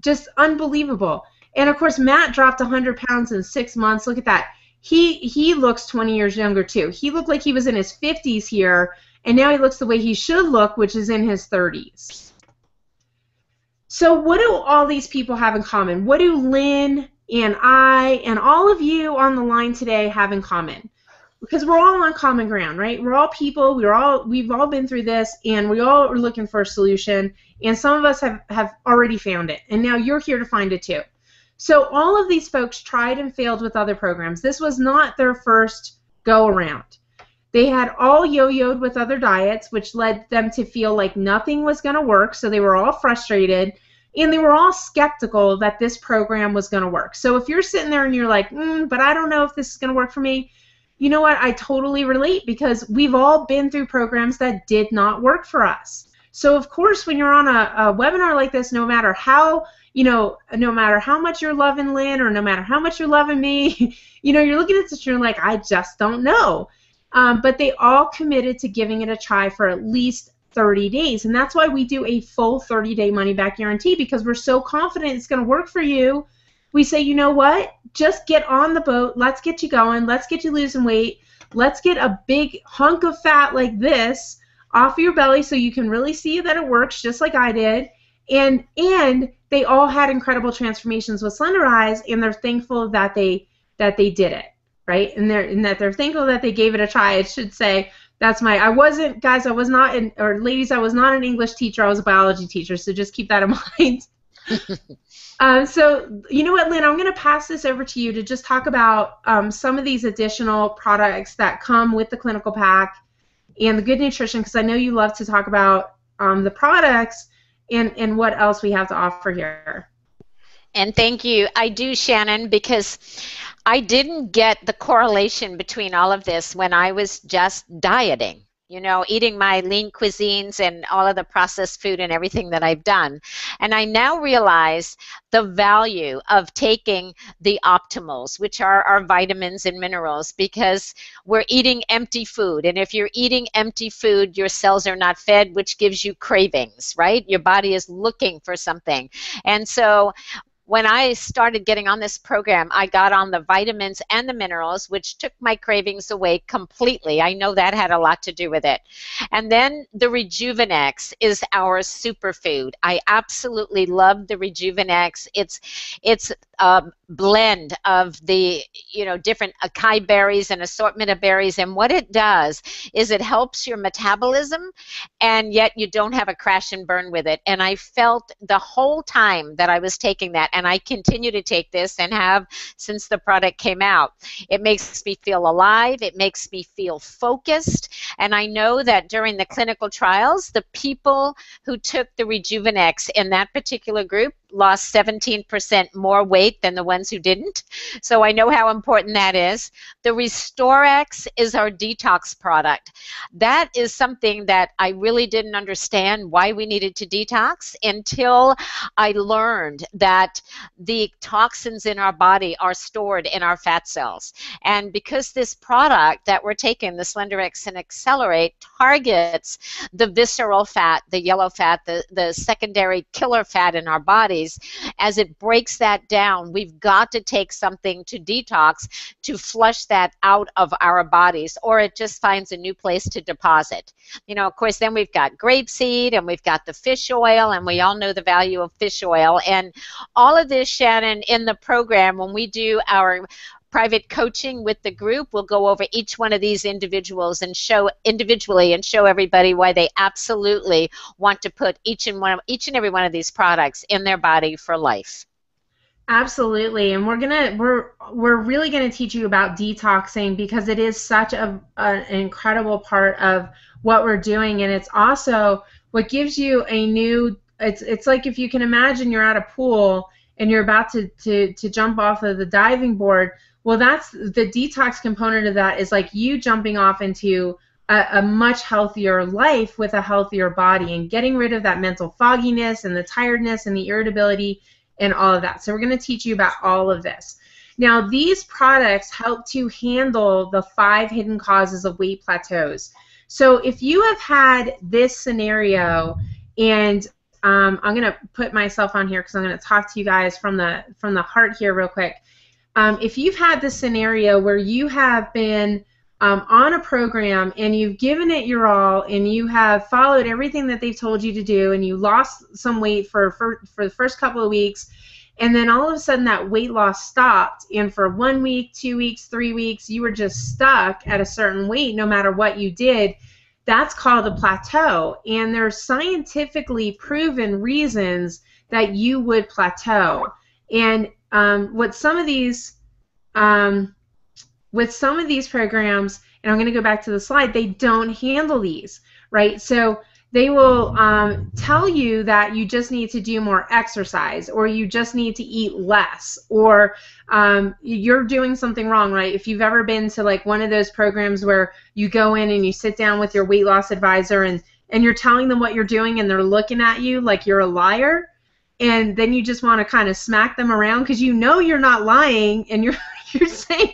Just unbelievable. And of course, Matt dropped 100 pounds in 6 months. Look at that. He looks 20 years younger too. He looked like he was in his 50s here, and now he looks the way he should look, which is in his 30s. So what do all these people have in common? What do Lynn and I and all of you on the line today have in common? Because we're all on common ground, right? We're all people. We've all been through this, and we all are looking for a solution. And some of us have already found it, and now you're here to find it too. So all of these folks tried and failed with other programs. This was not their first go around. They had all yo-yoed with other diets, which led them to feel like nothing was going to work, so they were all frustrated. And they were all skeptical that this program was going to work. So if you're sitting there and you're like, but I don't know if this is going to work for me, you know what? I totally relate because we've all been through programs that did not work for us. So of course, when you're on a webinar like this, no matter how much you're loving Lynn or no matter how much you're loving me, you're looking at this and you're like, I just don't know. But they all committed to giving it a try for at least 30 days. And that's why we do a full 30-day money-back guarantee, because we're so confident it's going to work for you. We say, you know what? Just get on the boat. Let's get you going. Let's get you losing weight. Let's get a big hunk of fat like this off of your belly so you can really see that it works, just like I did. And they all had incredible transformations with Slenderize, and they're thankful that they did it, right? And that they're thankful that they gave it a try. It should say, ladies, I was not an English teacher. I was a biology teacher, so just keep that in mind. So you know what, Lynn, I'm going to pass this over to you to just talk about some of these additional products that come with the clinical pack and the good nutrition, because I know you love to talk about the products and what else we have to offer here. And thank you. I do, Shannon, because I didn't get the correlation between all of this when I was just dieting, eating my lean cuisines and all of the processed food and everything that I've done. And I now realize the value of taking the optimals, which are our vitamins and minerals, because we're eating empty food. And if you're eating empty food, your cells are not fed, which gives you cravings, right? Your body is looking for something. And so when I started getting on this program, I got on the vitamins and the minerals, which took my cravings away completely. I know that had a lot to do with it. And then the Rejuvenex is our superfood. I absolutely love the Rejuvenex. It's a blend of the different acai berries and assortment of berries, and what it does is it helps your metabolism, and yet you don't have a crash and burn with it. And I felt the whole time that I was taking that, and I continue to take this and have since the product came out. It makes me feel alive. It makes me feel focused. And I know that during the clinical trials, the people who took the Rejuvenex in that particular group lost 17% more weight than the ones who didn't. So I know how important that is. The Restorex is our detox product. That is something that I really didn't understand why we needed to detox until I learned that the toxins in our body are stored in our fat cells. And because this product that we're taking, the SlenderX and Accelerate, targets the visceral fat, the yellow fat, the secondary killer fat in our bodies, as it breaks that down, we've got to take something to detox to flush that out of our bodies, or it just finds a new place to deposit. Of course, then we've got grapeseed, and we've got the fish oil, and we all know the value of fish oil. And all of this, Shannon, in the program, when we do our private coaching with the group, we'll go over each one of these individuals and show everybody why they absolutely want to put each and every one of these products in their body for life. Absolutely, and we're really gonna teach you about detoxing, because it is such an incredible part of what we're doing, and it's also what gives you a new. It's like if you can imagine you're at a pool and you're about to jump off of the diving board. Well, that's the detox component of that, is like you jumping off into a much healthier life with a healthier body, and getting rid of that mental fogginess and the tiredness and the irritability and all of that. So we're going to teach you about all of this. Now, these products help to handle the 5 hidden causes of weight plateaus. So if you have had this scenario, and I'm going to put myself on here because I'm going to talk to you guys from the heart here real quick. If you've had this scenario where you have been on a program and you've given it your all, and you have followed everything that they've told you to do, and you lost some weight for the first couple of weeks, and then all of a sudden that weight loss stopped, and for 1 week, 2 weeks, 3 weeks, you were just stuck at a certain weight no matter what you did, that's called a plateau. And there's scientifically proven reasons that you would plateau. And with some of these programs, and I'm going to go back to the slide, they don't handle these, right? So they will tell you that you just need to do more exercise, or you just need to eat less, or you're doing something wrong, right? If you've ever been to like one of those programs where you go in and you sit down with your weight loss advisor, and you're telling them what you're doing, and they're looking at you like you're a liar, and then you just want to kind of smack them around because you know you're not lying, and you're saying,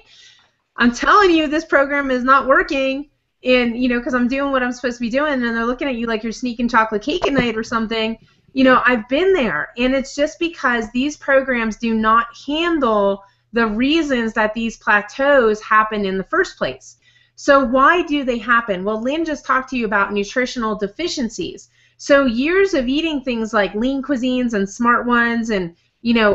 I'm telling you this program is not working, and because I'm doing what I'm supposed to be doing, and they're looking at you like you're sneaking chocolate cake at night or something. I've been there, and it's just because these programs do not handle the reasons that these plateaus happen in the first place. So why do they happen? Well, Lynn just talked to you about nutritional deficiencies. So years of eating things like lean cuisines and smart ones, and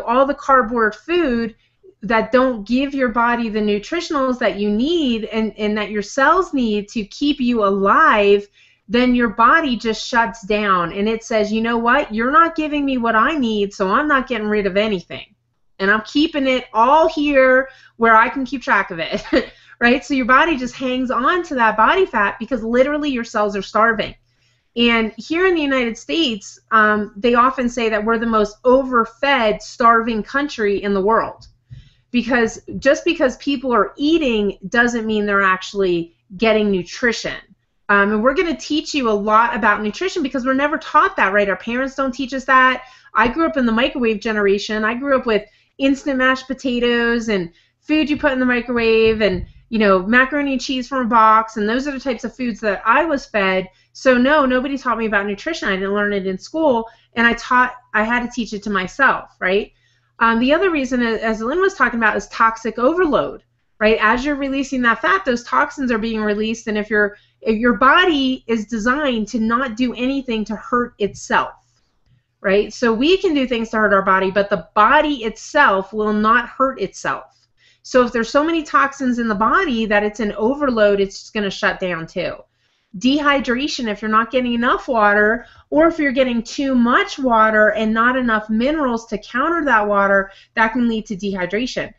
all the cardboard food that don't give your body the nutritionals that you need and that your cells need to keep you alive, then your body just shuts down, and it says, you know what, you're not giving me what I need, so I'm not getting rid of anything, and I'm keeping it all here where I can keep track of it. Right? So your body just hangs on to that body fat because literally your cells are starving. And here in the United States, they often say that we're the most overfed, starving country in the world. Because just because people are eating doesn't mean they're actually getting nutrition. And we're going to teach you a lot about nutrition because we're never taught that, right? Our parents don't teach us that. I grew up in the microwave generation. I grew up with instant mashed potatoes and food you put in the microwave, and macaroni and cheese from a box, and those are the types of foods that I was fed. So no, nobody taught me about nutrition. I didn't learn it in school, and I had to teach it to myself, right? The other reason, as Lynn was talking about, is toxic overload, right? As you're releasing that fat, those toxins are being released, and if your body is designed to not do anything to hurt itself, right? So we can do things to hurt our body, but the body itself will not hurt itself. So if there's so many toxins in the body that it's an overload, it's just going to shut down too. Dehydration, if you're not getting enough water, or if you're getting too much water and not enough minerals to counter that water, that can lead to dehydration.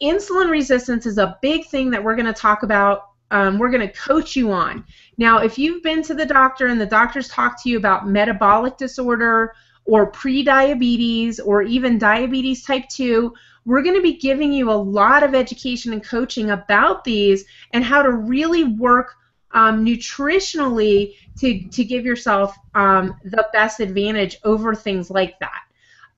Insulin resistance is a big thing that we're going to talk about. We're going to coach you on. Now, if you've been to the doctor and the doctor's talked to you about metabolic disorder or pre-diabetes or even diabetes type 2, we're going to be giving you a lot of education and coaching about these and how to really work nutritionally to give yourself the best advantage over things like that.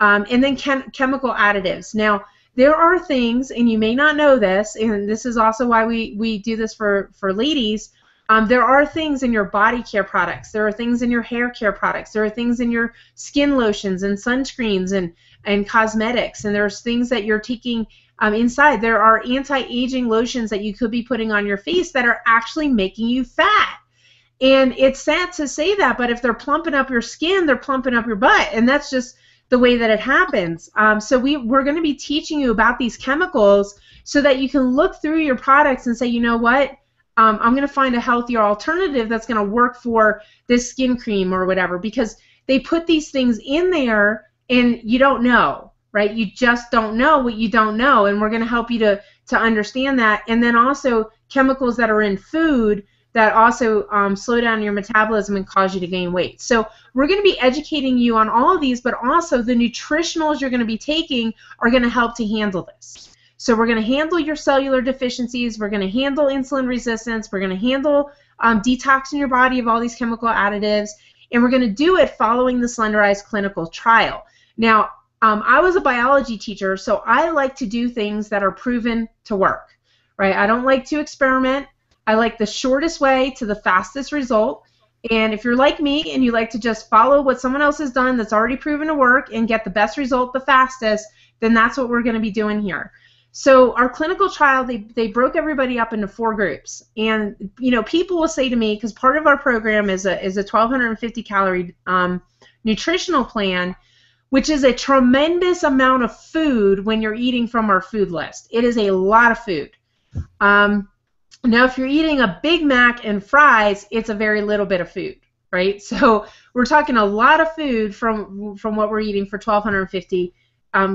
And then chemical additives. Now, there are things, and you may not know this, and this is also why we do this for ladies, there are things in your body care products. There are things in your hair care products. There are things in your skin lotions and sunscreens and cosmetics, and there's things that you're taking inside. There are anti-aging lotions that you could be putting on your face that are actually making you fat. And it's sad to say that, but if they're plumping up your skin, they're plumping up your butt, and that's just the way that it happens. So we're going to be teaching you about these chemicals so that you can look through your products and say, you know what, I'm going to find a healthier alternative that's going to work for this skin cream or whatever, because they put these things in there and you don't know, right? You just don't know what you don't know, and we're going to help you to understand that. And then also chemicals that are in food that also slow down your metabolism and cause you to gain weight. So we're going to be educating you on all of these, but also the nutritionals you're going to be taking are going to help to handle this. So we're going to handle your cellular deficiencies, we're going to handle insulin resistance, we're going to handle detoxing your body of all these chemical additives, and we're going to do it following the Slenderize clinical trial. Now, I was a biology teacher, so I like to do things that are proven to work, right? I don't like to experiment. I like the shortest way to the fastest result. And if you're like me and you like to just follow what someone else has done that's already proven to work and get the best result the fastest, then that's what we're going to be doing here. So our clinical trial, they broke everybody up into 4 groups. And, you know, people will say to me, because part of our program is a 1,250 calorie nutritional plan, which is a tremendous amount of food when you're eating from our food list. It is a lot of food. Now, if you're eating a Big Mac and fries, it's a very little bit of food, right? So we're talking a lot of food from what we're eating for 1,250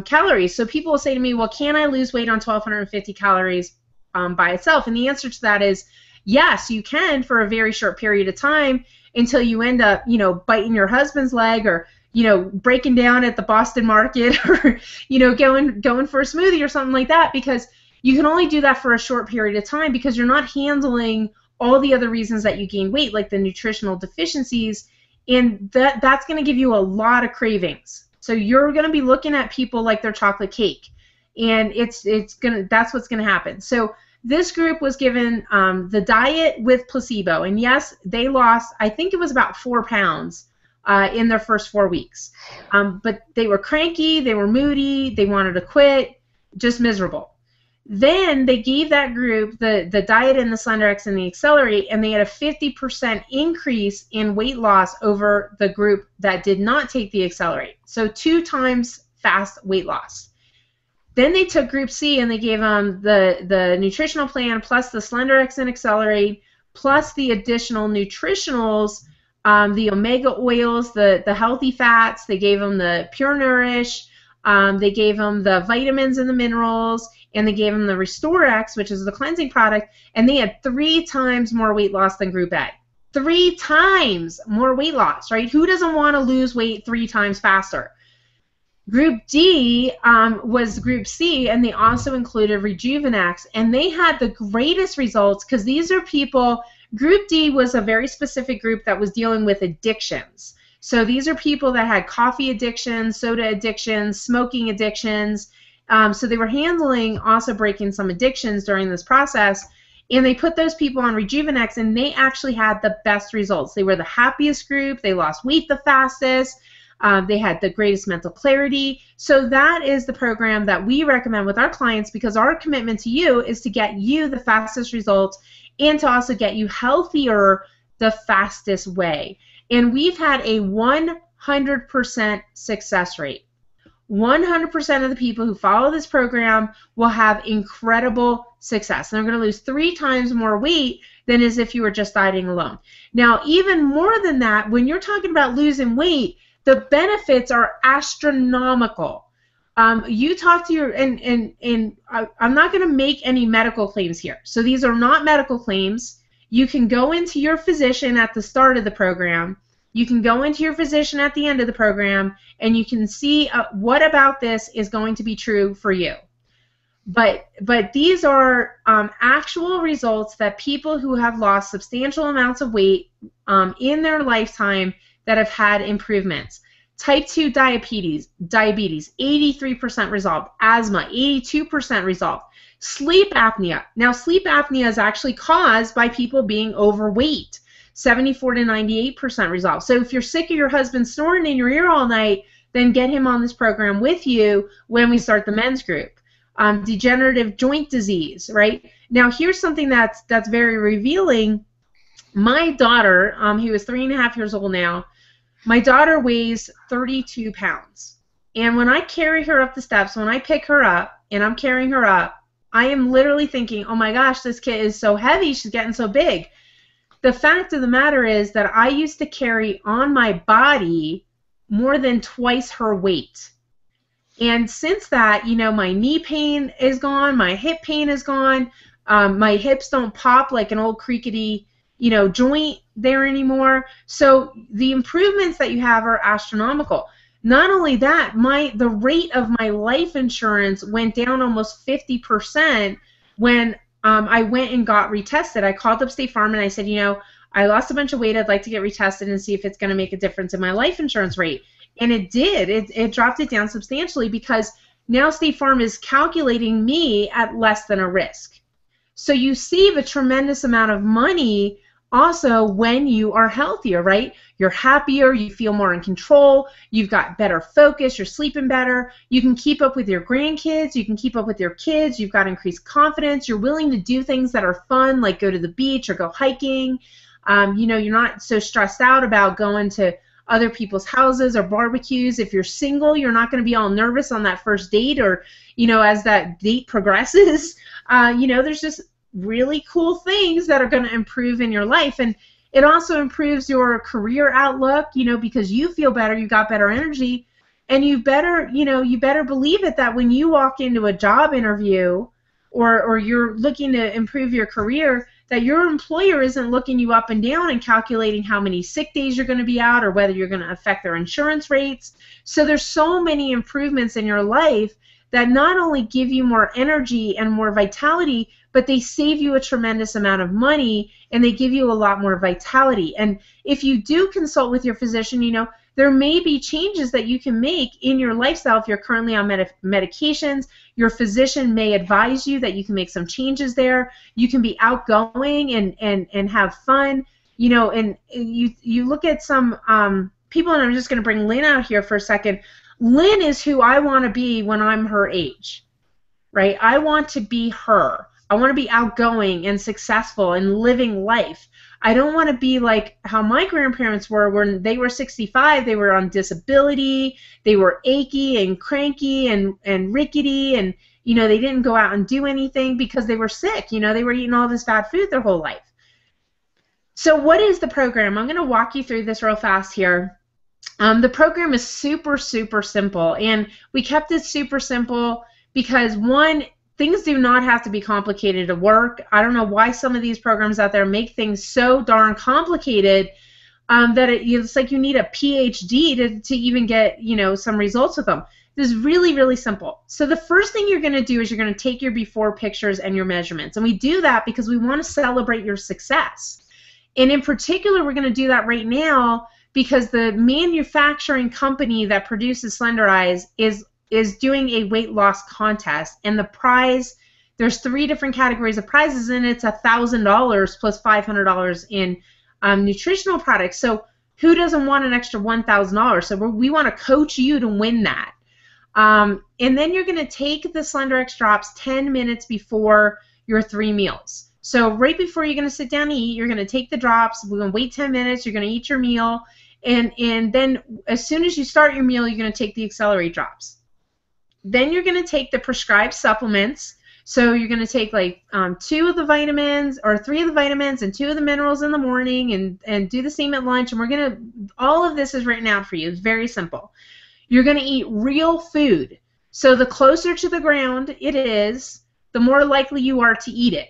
calories. So people will say to me, well, can I lose weight on 1,250 calories by itself? And the answer to that is yes, you can for a very short period of time until you end up, you know, biting your husband's leg or, you know, breaking down at the Boston market or, you know, going for a smoothie or something like that, because you can only do that for a short period of time because you're not handling all the other reasons that you gain weight, like the nutritional deficiencies, and that's going to give you a lot of cravings. So you're going to be looking at people like their chocolate cake, and that's what's going to happen. So this group was given the diet with placebo, and yes, they lost, I think it was about 4 pounds in their first 4 weeks. But they were cranky, they were moody, they wanted to quit, just miserable. Then they gave that group the diet and the SlenderX and the Accelerate, and they had a 50% increase in weight loss over the group that did not take the Accelerate. So 2 times fast weight loss. Then they took Group C and they gave them the nutritional plan plus the SlenderX and Accelerate plus the additional nutritionals, the omega oils, the healthy fats. They gave them the Pure Nourish. They gave them the vitamins and the minerals, and they gave them the RestoreX, which is the cleansing product, and they had 3 times more weight loss than Group A. 3 times more weight loss, right? Who doesn't want to lose weight 3 times faster? Group D was Group C, and they also included Rejuvenex, and they had the greatest results because these are people, Group D was a very specific group that was dealing with addictions. So these are people that had coffee addictions, soda addictions, smoking addictions. So they were handling also breaking some addictions during this process, and they put those people on Rejuvenex, and they actually had the best results. They were the happiest group. They lost weight the fastest. They had the greatest mental clarity. So that is the program that we recommend with our clients, because our commitment to you is to get you the fastest results and to also get you healthier the fastest way. And we've had a 100% success rate. 100% of the people who follow this program will have incredible success. And they're going to lose 3 times more weight than as if you were just dieting alone. Now, even more than that, when you're talking about losing weight, the benefits are astronomical. You talk to your, and I'm not going to make any medical claims here. So these are not medical claims. You can go into your physician at the start of the program. You can go into your physician at the end of the program, and you can see what about this is going to be true for you. But these are actual results that people who have lost substantial amounts of weight in their lifetime that have had improvements. Type 2 diabetes, 83% resolved. Asthma, 82% resolved. Sleep apnea. Now, sleep apnea is actually caused by people being overweight. 74 to 98% resolved. So if you're sick of your husband snoring in your ear all night, then get him on this program with you when we start the men's group. Degenerative joint disease, right? Now, here's something that's very revealing. My daughter, who is 3.5 years old now, my daughter weighs 32 pounds. And when I carry her up the steps, when I pick her up and I'm carrying her up, I am literally thinking, oh my gosh, this kid is so heavy, she's getting so big. The fact of the matter is that I used to carry on my body more than twice her weight. And since that, you know, my knee pain is gone, my hip pain is gone, my hips don't pop like an old creakety, you know, joint there anymore. So the improvements that you have are astronomical. Not only that, the rate of my life insurance went down almost 50% when I went and got retested. I called up State Farm and I said, you know, I lost a bunch of weight. I'd like to get retested and see if it's going to make a difference in my life insurance rate. And it did. It dropped it down substantially because now State Farm is calculating me at less than a risk. So you save a tremendous amount of money also when you are healthier, right? You're happier, you feel more in control, you've got better focus, you're sleeping better, you can keep up with your grandkids, you can keep up with your kids, you've got increased confidence, you're willing to do things that are fun, like go to the beach or go hiking. You know, you're not so stressed out about going to other people's houses or barbecues. If you're single, you're not going to be all nervous on that first date or, you know, as that date progresses. You know, there's just really cool things that are going to improve in your life. And it also improves your career outlook, you know, because you feel better, you got better energy, and you better, you know, you better believe it that when you walk into a job interview or you're looking to improve your career, that your employer isn't looking you up and down and calculating how many sick days you're going to be out or whether you're going to affect their insurance rates. So there's so many improvements in your life that not only give you more energy and more vitality, but they save you a tremendous amount of money and they give you a lot more vitality. And if you do consult with your physician, you know, there may be changes that you can make in your lifestyle if you're currently on medications. Your physician may advise you that you can make some changes there. You can be outgoing and have fun, you know, and you look at some people, and I'm just going to bring Lynn out here for a second. Lynn is who I want to be when I'm her age, right? I want to be her. I want to be outgoing and successful and living life. I don't want to be like how my grandparents were when they were 65. They were on disability. They were achy and cranky and rickety, and you know, they didn't go out and do anything because they were sick. You know, they were eating all this bad food their whole life. So what is the program? I'm going to walk you through this real fast here. The program is super, super simple, and we kept it super simple because, one, things do not have to be complicated to work. I don't know why some of these programs out there make things so darn complicated that it's like you need a PhD to even get, you know, some results with them. This is really, really simple. So the first thing you're going to do is you're going to take your before pictures and your measurements, and we do that because we want to celebrate your success. And in particular, we're going to do that right now because the manufacturing company that produces Slender Eyes is doing a weight loss contest, and the prize, there's 3 different categories of prizes, and it's $1,000 plus $500 in nutritional products. So who doesn't want an extra $1,000? So we want to coach you to win that. And then you're going to take the SlenderX drops 10 minutes before your 3 meals. So right before you're going to sit down to eat, you're going to take the drops. We're going to wait 10 minutes. You're going to eat your meal. And then as soon as you start your meal, you're going to take the Accelerate drops. Then you're going to take the prescribed supplements. So you're going to take like 2 of the vitamins or 3 of the vitamins and 2 of the minerals in the morning and do the same at lunch. And we're going to, all of this is written out for you. It's very simple. You're going to eat real food. So the closer to the ground it is, the more likely you are to eat it.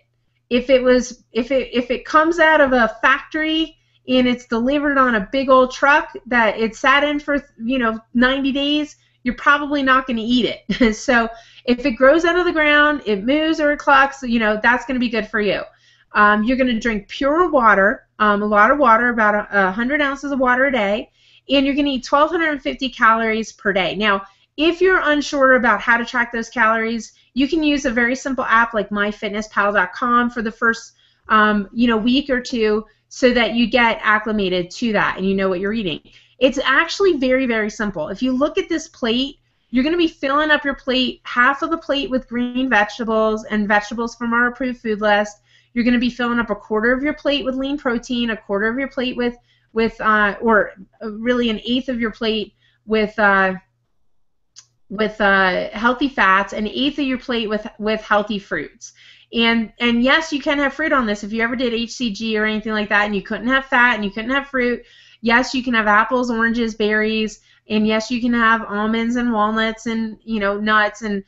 If it comes out of a factory and it's delivered on a big old truck that it sat in for 90 days, you're probably not going to eat it. So if it grows out of the ground, it moves or it clucks, that's going to be good for you. You're going to drink pure water, a lot of water, about 100 ounces of water a day, and you're going to eat 1,250 calories per day. Now, if you're unsure about how to track those calories, you can use a very simple app like myfitnesspal.com for the first week or two so that you get acclimated to that and you know what you're eating. It's actually very, very simple. If you look at this plate, you're going to be filling up your plate, half of the plate with green vegetables and vegetables from our approved food list. You're going to be filling up a quarter of your plate with lean protein, a quarter of your plate with or really an eighth of your plate with healthy fats, an eighth of your plate with healthy fruits. And yes, you can have fruit on this. If you ever did HCG or anything like that and you couldn't have fat and you couldn't have fruit, yes, you can have apples, oranges, berries, and yes, you can have almonds and walnuts and nuts and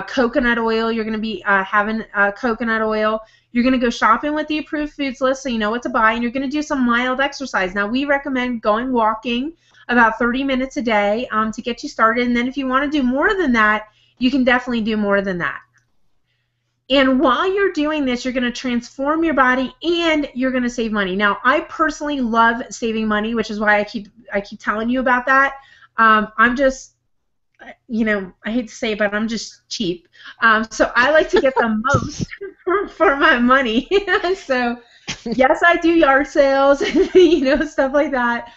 coconut oil. You're going to be having coconut oil. You're going to go shopping with the approved foods list so you know what to buy, and you're going to do some mild exercise. Now, we recommend going walking about 30 minutes a day to get you started, and then if you want to do more than that, you can definitely do more than that. And while you're doing this, you're going to transform your body and you're going to save money. Now, I personally love saving money, which is why I keep telling you about that. I'm just, I hate to say it, but I'm just cheap. So I like to get the most for my money. So, yes, I do yard sales, stuff like that.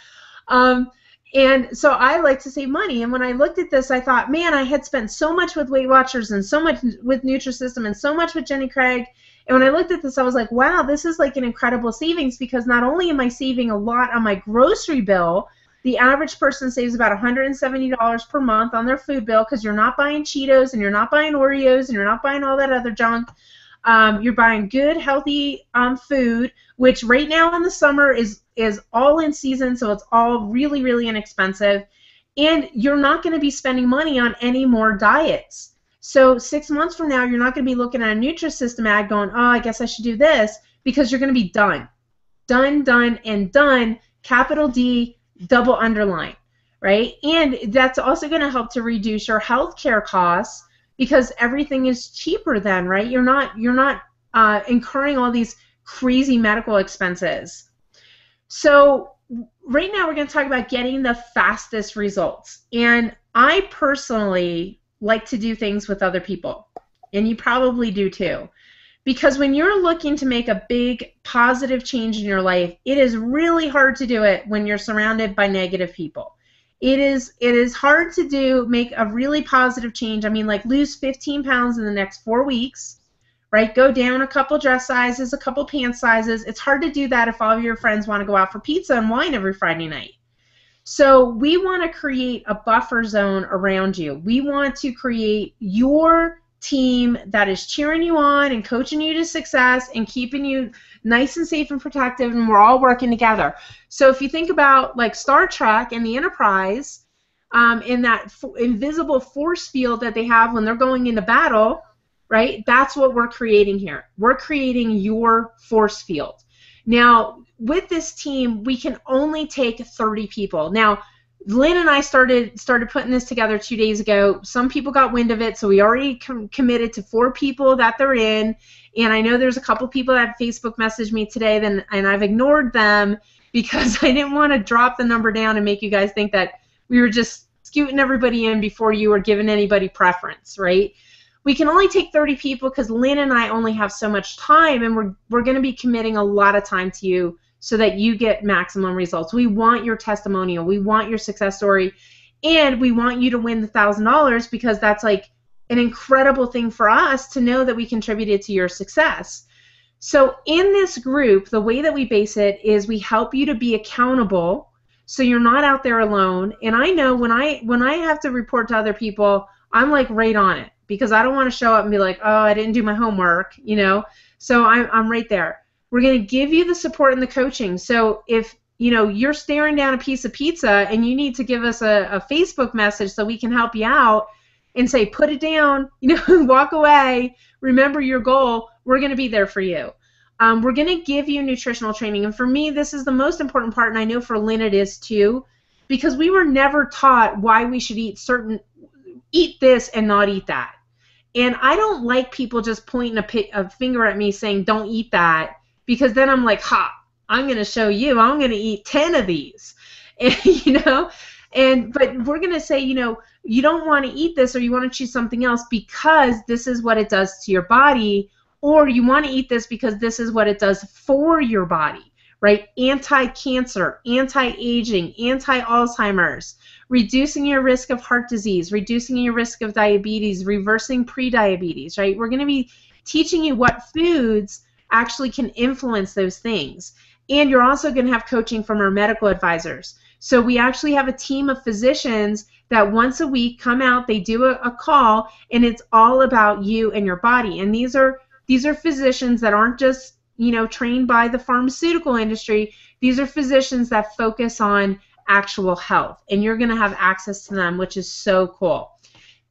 And so I like to save money. And when I looked at this, I thought, man, I had spent so much with Weight Watchers and so much with Nutrisystem and so much with Jenny Craig. And when I looked at this, I was like, wow, this is like an incredible savings, because not only am I saving a lot on my grocery bill, the average person saves about $170 per month on their food bill, because you're not buying Cheetos and you're not buying Oreos and you're not buying all that other junk. You're buying good, healthy food, which right now in the summer is all in season, so it's all really, really inexpensive. And you're not going to be spending money on any more diets. So 6 months from now, you're not going to be looking at a Nutrisystem ad going, oh, I guess I should do this, because you're going to be done. Done, done, and done, capital D, double underline, right? And that's also going to help to reduce your healthcare costs, because everything is cheaper then, right? You're not incurring all these crazy medical expenses. So right now we're going to talk about getting the fastest results. And I personally like to do things with other people, and you probably do too. Because when you're looking to make a big positive change in your life, it is really hard to do it when you're surrounded by negative people. It is hard to make a really positive change. I mean, like lose 15 pounds in the next 4 weeks, right? Go down a couple dress sizes, a couple pant sizes. It's hard to do that if all of your friends want to go out for pizza and wine every Friday night. So we want to create a buffer zone around you. We want to create your team that is cheering you on and coaching you to success and keeping you nice and safe and protective, and we're all working together. So if you think about like Star Trek and the Enterprise, in that invisible force field that they have when they're going into battle, right? That's what we're creating here. We're creating your force field. Now, with this team, we can only take 30 people. Now, Lynn and I started putting this together 2 days ago. Some people got wind of it, so we already committed to 4 people that they're in. And I know there's a couple people that Facebook messaged me today, and I've ignored them because I didn't want to drop the number down and make you guys think that we were just scooting everybody in before you were giving anybody preference, right? We can only take 30 people because Lynn and I only have so much time, and we're going to be committing a lot of time to you so that you get maximum results. We want your testimonial. We want your success story. And we want you to win the $1,000 because that's like an incredible thing for us to know that we contributed to your success. So in this group, the way that we base it is we help you to be accountable so you're not out there alone. And I know when I have to report to other people, I'm like right on it because I don't want to show up and be like, oh, I didn't do my homework, you know? So I'm right there. We're going to give you the support and the coaching. So if you're staring down a piece of pizza and you need to give us a Facebook message so we can help you out and say, put it down, walk away, remember your goal, we're going to be there for you. We're going to give you nutritional training. And for me, this is the most important part, and I know for Lynn it is too, because we were never taught why we should eat this and not eat that. And I don't like people just pointing a finger at me saying, don't eat that, because then I'm like, ha, I'm going to show you. I'm going to eat 10 of these, but we're going to say, you don't want to eat this or you want to choose something else because this is what it does to your body, or you want to eat this because this is what it does for your body, right? Anti-cancer, anti-aging, anti-Alzheimer's, reducing your risk of heart disease, reducing your risk of diabetes, reversing pre-diabetes, right? We're going to be teaching you what foods actually can influence those things. And you're also going to have coaching from our medical advisors. So we actually have a team of physicians that once a week come out, they do a call, and it's all about you and your body. And these are physicians that aren't just, trained by the pharmaceutical industry. These are physicians that focus on actual health, and you're going to have access to them, which is so cool.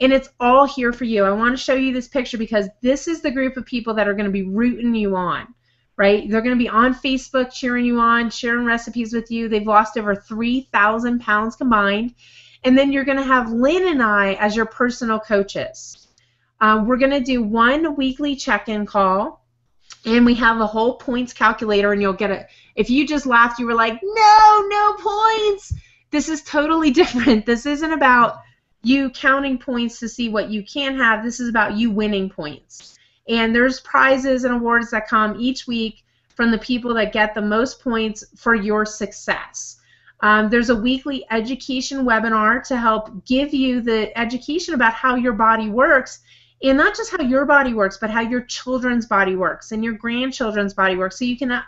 And it's all here for you. I want to show you this picture because this is the group of people that are going to be rooting you on, right? They're going to be on Facebook cheering you on, sharing recipes with you. They've lost over 3,000 pounds combined. And then you're going to have Lynn and I as your personal coaches. We're going to do one weekly check-in call, and we have a whole points calculator, and you'll get it. If you just laughed, you were like, no points. This is totally different. This isn't about you counting points to see what you can have. This is about you winning points. And there's prizes and awards that come each week from the people that get the most points for your success. There's a weekly education webinar to help give you the education about how your body works, and not just how your body works, but how your children's body works and your grandchildren's body works, so you can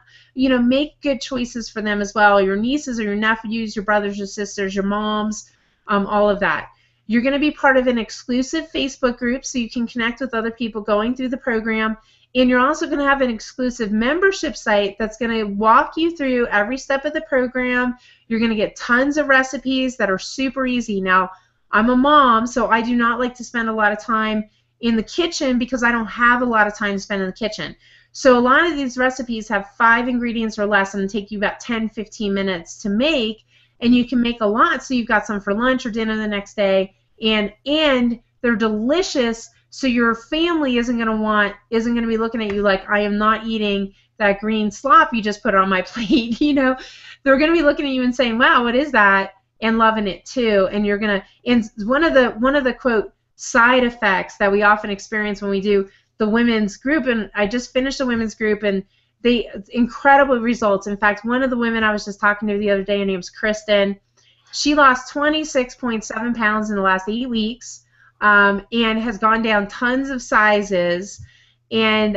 make good choices for them as well, your nieces or your nephews, your brothers, your sisters, your moms, all of that. You're going to be part of an exclusive Facebook group so you can connect with other people going through the program. And you're also going to have an exclusive membership site that's going to walk you through every step of the program. You're going to get tons of recipes that are super easy. Now, I'm a mom, so I do not like to spend a lot of time in the kitchen because I don't have a lot of time to spend in the kitchen. So a lot of these recipes have 5 ingredients or less and take you about 10-15 minutes to make. And you can make a lot, so you've got some for lunch or dinner the next day, and they're delicious, so your family isn't going to be looking at you like, I am not eating that green slop you just put on my plate. They're going to be looking at you and saying, wow, what is that? And loving it too. And you're going to, and one of the quote side effects that we often experience when we do the women's group, and I just finished a women's group, and incredible results. In fact, one of the women I was just talking to the other day, her name's Kristen. She lost 26.7 pounds in the last 8 weeks, and has gone down tons of sizes. And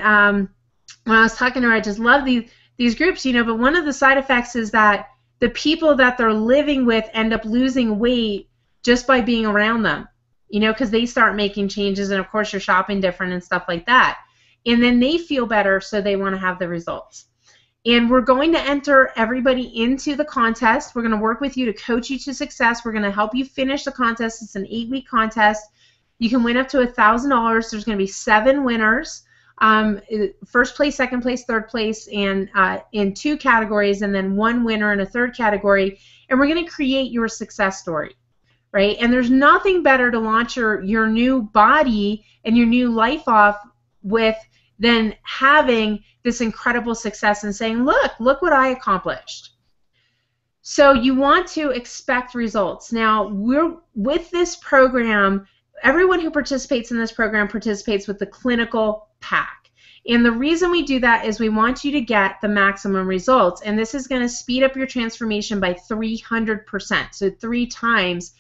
when I was talking to her, I just love these groups, but one of the side effects is that the people that they're living with end up losing weight just by being around them, because they start making changes, and of course you're shopping different and stuff like that. And then they feel better, so they want to have the results. And we're going to enter everybody into the contest. We're going to work with you to coach you to success. We're going to help you finish the contest. It's an 8-week contest. You can win up to $1,000. There's going to be 7 winners. First place, second place, third place, and in 2 categories, and then 1 winner in a 3rd category. And we're going to create your success story, right? And there's nothing better to launch your new body and your new life off with than having this incredible success and saying, look what I accomplished. So you want to expect results. Now, with this program, everyone who participates in this program participates with the clinical pack. And the reason we do that is we want you to get the maximum results. And this is going to speed up your transformation by 300%, so 3 times.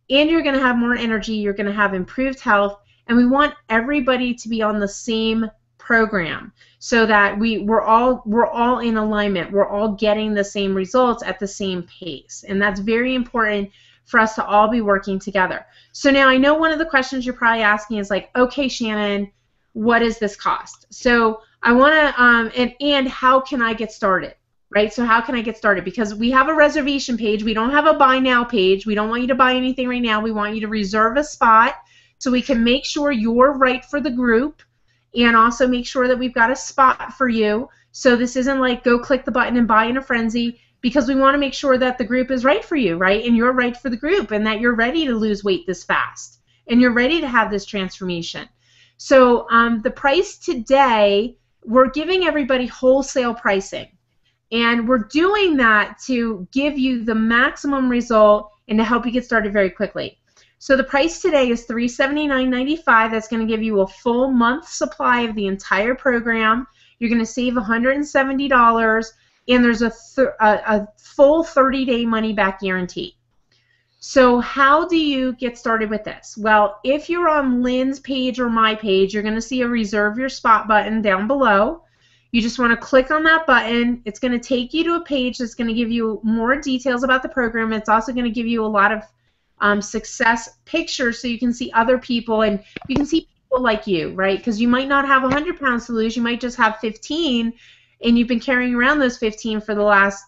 And you're going to have more energy, you're going to have improved health, and we want everybody to be on the same program so that we're all in alignment. We're all getting the same results at the same pace. And that's very important for us to all be working together. So now I know one of the questions you're probably asking is like, okay, Shannon, what does this cost? So I want to, and how can I get started? Right? So how can I get started? Because we have a reservation page. We don't have a buy now page. We don't want you to buy anything right now. We want you to reserve a spot so we can make sure you're right for the group, and also make sure that we've got a spot for you. So this isn't like go click the button and buy in a frenzy, because we want to make sure that the group is right for you, right? And you're right for the group, and that you're ready to lose weight this fast, and you're ready to have this transformation. So the price today, we're giving everybody wholesale pricing. And we're doing that to give you the maximum result and to help you get started very quickly. So the price today is $379.95. That's going to give you a full month supply of the entire program. You're going to save $170, and there's a full 30-day money-back guarantee. So how do you get started with this? Well, if you're on Lynn's page or my page, you're going to see a reserve your spot button down below. You just want to click on that button. It's going to take you to a page that's going to give you more details about the program. It's also going to give you a lot of success pictures so you can see other people, and you can see people like you, right? Because you might not have 100 pounds to lose. You might just have 15, and you've been carrying around those 15 for the last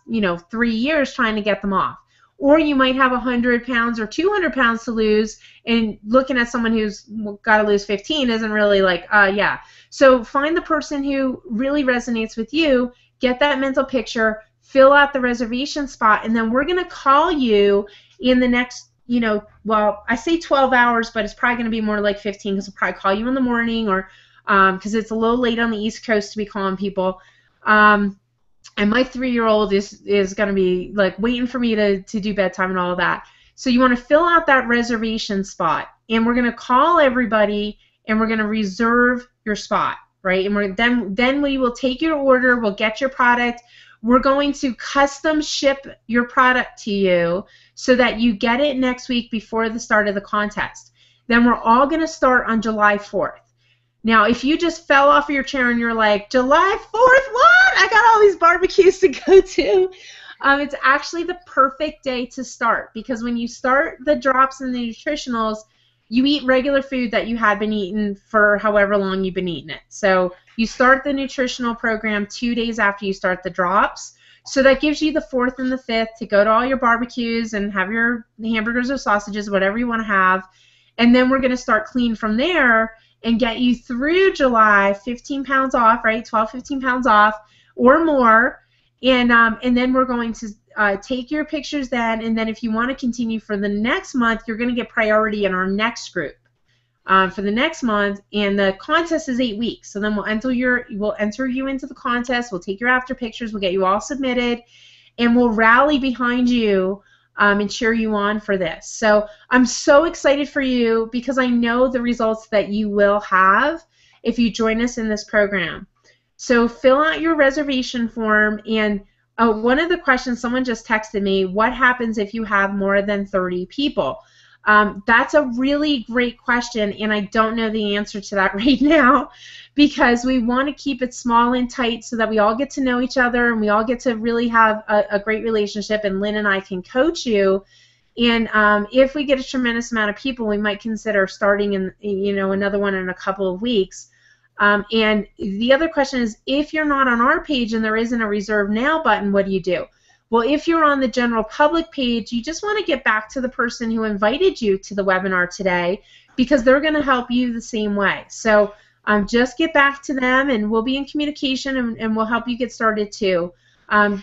3 years trying to get them off. Or you might have 100 pounds or 200 pounds to lose, and looking at someone who's got to lose 15 isn't really like, yeah. So find the person who really resonates with you, get that mental picture, fill out the reservation spot, and then we're going to call you in the next, well, I say 12 hours, but it's probably going to be more like 15, because we'll probably call you in the morning, or because it's a little late on the East Coast to be calling people. And my 3-year-old is going to be like waiting for me to do bedtime and all of that. So you want to fill out that reservation spot, and we're going to call everybody, and we're going to reserve your spot, right? And then we will take your order, we'll get your product, we're going to custom ship your product to you so that you get it next week before the start of the contest. Then we're all going to start on July 4th. Now, if you just fell off of your chair and you're like, July 4th, what? I got all these barbecues to go to. It's actually the perfect day to start, because when you start the drops and the nutritionals, you eat regular food that you had been eating for however long you've been eating it. So you start the nutritional program 2 days after you start the drops. So that gives you the 4th and the 5th to go to all your barbecues and have your hamburgers or sausages, whatever you want to have. And then we're going to start clean from there and get you through July, 15 pounds off, right? 12, 15 pounds off or more. And then we're going to take your pictures then, and then if you want to continue for the next month, you're going to get priority in our next group for the next month. And the contest is 8 weeks. So then we'll enter you into the contest. We'll take your after pictures. We'll get you all submitted, and we'll rally behind you and cheer you on for this. So I'm so excited for you, because I know the results that you will have if you join us in this program. So fill out your reservation form. And one of the questions, someone just texted me, what happens if you have more than 30 people? That's a really great question, and I don't know the answer to that right now, because we want to keep it small and tight so that we all get to know each other and we all get to really have a great relationship, and Lynn and I can coach you. And if we get a tremendous amount of people, we might consider starting in another one in a couple of weeks. And the other question is, if you're not on our page and there isn't a reserve now button, what do you do? Well, if you're on the general public page, you just want to get back to the person who invited you to the webinar today, because they're going to help you the same way. So just get back to them, and we'll be in communication, and we'll help you get started too.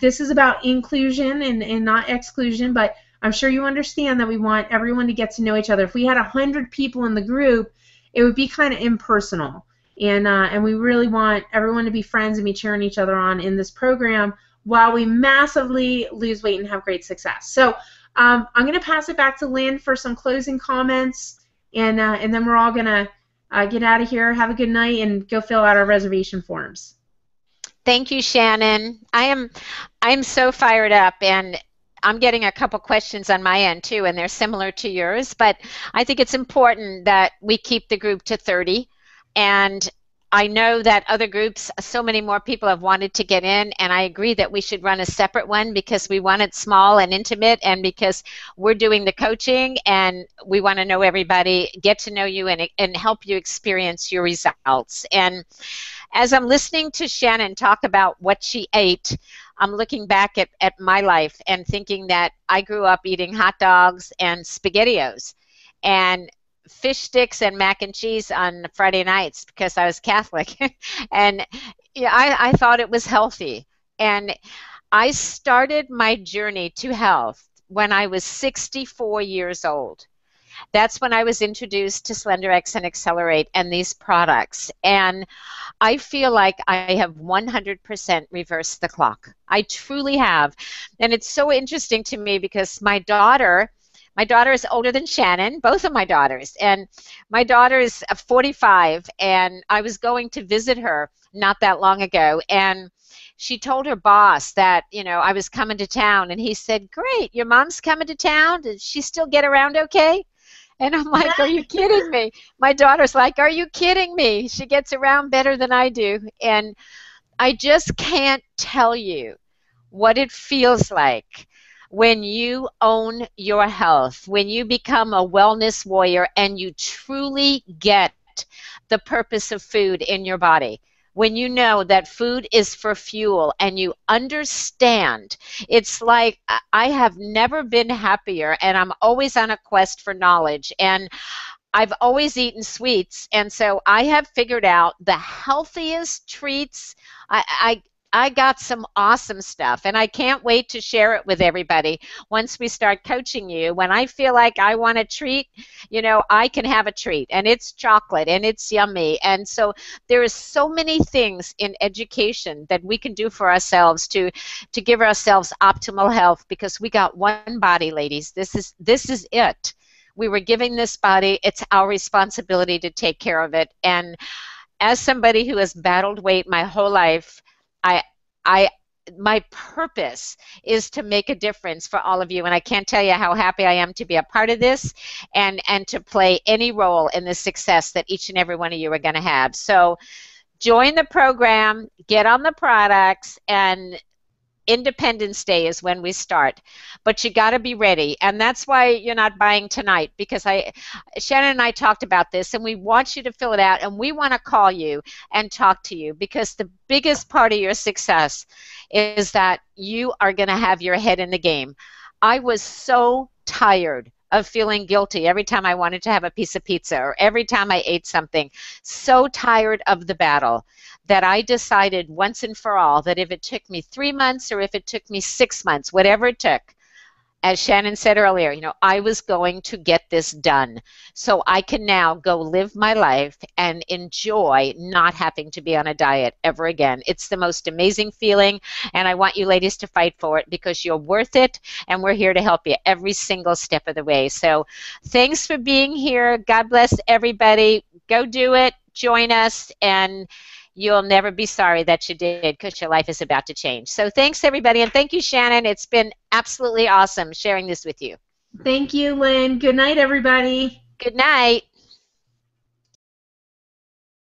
This is about inclusion and not exclusion, but I'm sure you understand that we want everyone to get to know each other. If we had 100 people in the group, it would be kind of impersonal. And we really want everyone to be friends and be cheering each other on in this program while we massively lose weight and have great success. So I'm going to pass it back to Lynn for some closing comments, and then we're all going to get out of here, have a good night, and go fill out our reservation forms. Thank you, Shannon. I'm so fired up, and I'm getting a couple questions on my end too, and they're similar to yours, but I think it's important that we keep the group to 30. And I know that other groups, so many more people have wanted to get in, and I agree that we should run a separate one because we want it small and intimate, and because we're doing the coaching and we want to know everybody, get to know you, and help you experience your results. And as I'm listening to Shannon talk about what she ate, I'm looking back at my life and thinking that I grew up eating hot dogs and SpaghettiOs and fish sticks and mac and cheese on Friday nights because I was Catholic. And yeah, I thought it was healthy. And I started my journey to health when I was 64 years old. That's when I was introduced to SlenderX and Accelerate and these products. And I feel like I have 100% reversed the clock. I truly have. And it's so interesting to me because my daughter is older than Shannon, both of my daughters. And my daughter is 45, and I was going to visit her not that long ago. And she told her boss that, I was coming to town. And he said, "Great, your mom's coming to town. Does she still get around okay?" And I'm like, "Are you kidding me?" My daughter's like, "Are you kidding me? She gets around better than I do." And I just can't tell you what it feels like when you own your health, when you become a wellness warrior and you truly get the purpose of food in your body. When you know that food is for fuel and you understand, it's like I have never been happier, and I'm always on a quest for knowledge. And I've always eaten sweets, and so I have figured out the healthiest treats. I got some awesome stuff, and I can't wait to share it with everybody once we start coaching you. When I feel like I want a treat, I can have a treat, and it's chocolate, and it's yummy. And so there is so many things in education that we can do for ourselves to give ourselves optimal health, because we got one body, ladies. This is it. We were given this body. It's our responsibility to take care of it. And as somebody who has battled weight my whole life, I, I, my purpose is to make a difference for all of you, and I can't tell you how happy I am to be a part of this and to play any role in the success that each and every one of you are going to have. So join the program, get on the products, and Independence Day is when we start, but you got to be ready. And that's why you're not buying tonight, because Shannon and I talked about this, and we want you to fill it out, and we want to call you and talk to you, because the biggest part of your success is that you are going to have your head in the game. I was so tired of feeling guilty every time I wanted to have a piece of pizza or every time I ate something. So tired of the battle that I decided once and for all that if it took me 3 months or if it took me 6 months, whatever it took, as Shannon said earlier, I was going to get this done so I can now go live my life and enjoy not having to be on a diet ever again. It's the most amazing feeling, and I want you ladies to fight for it, because you're worth it, and we're here to help you every single step of the way. So thanks for being here. God bless everybody. Go do it. Join us, and you'll never be sorry that you did, because your life is about to change. So thanks, everybody, and thank you, Shannon. It's been absolutely awesome sharing this with you. Thank you, Lynn. Good night, everybody. Good night.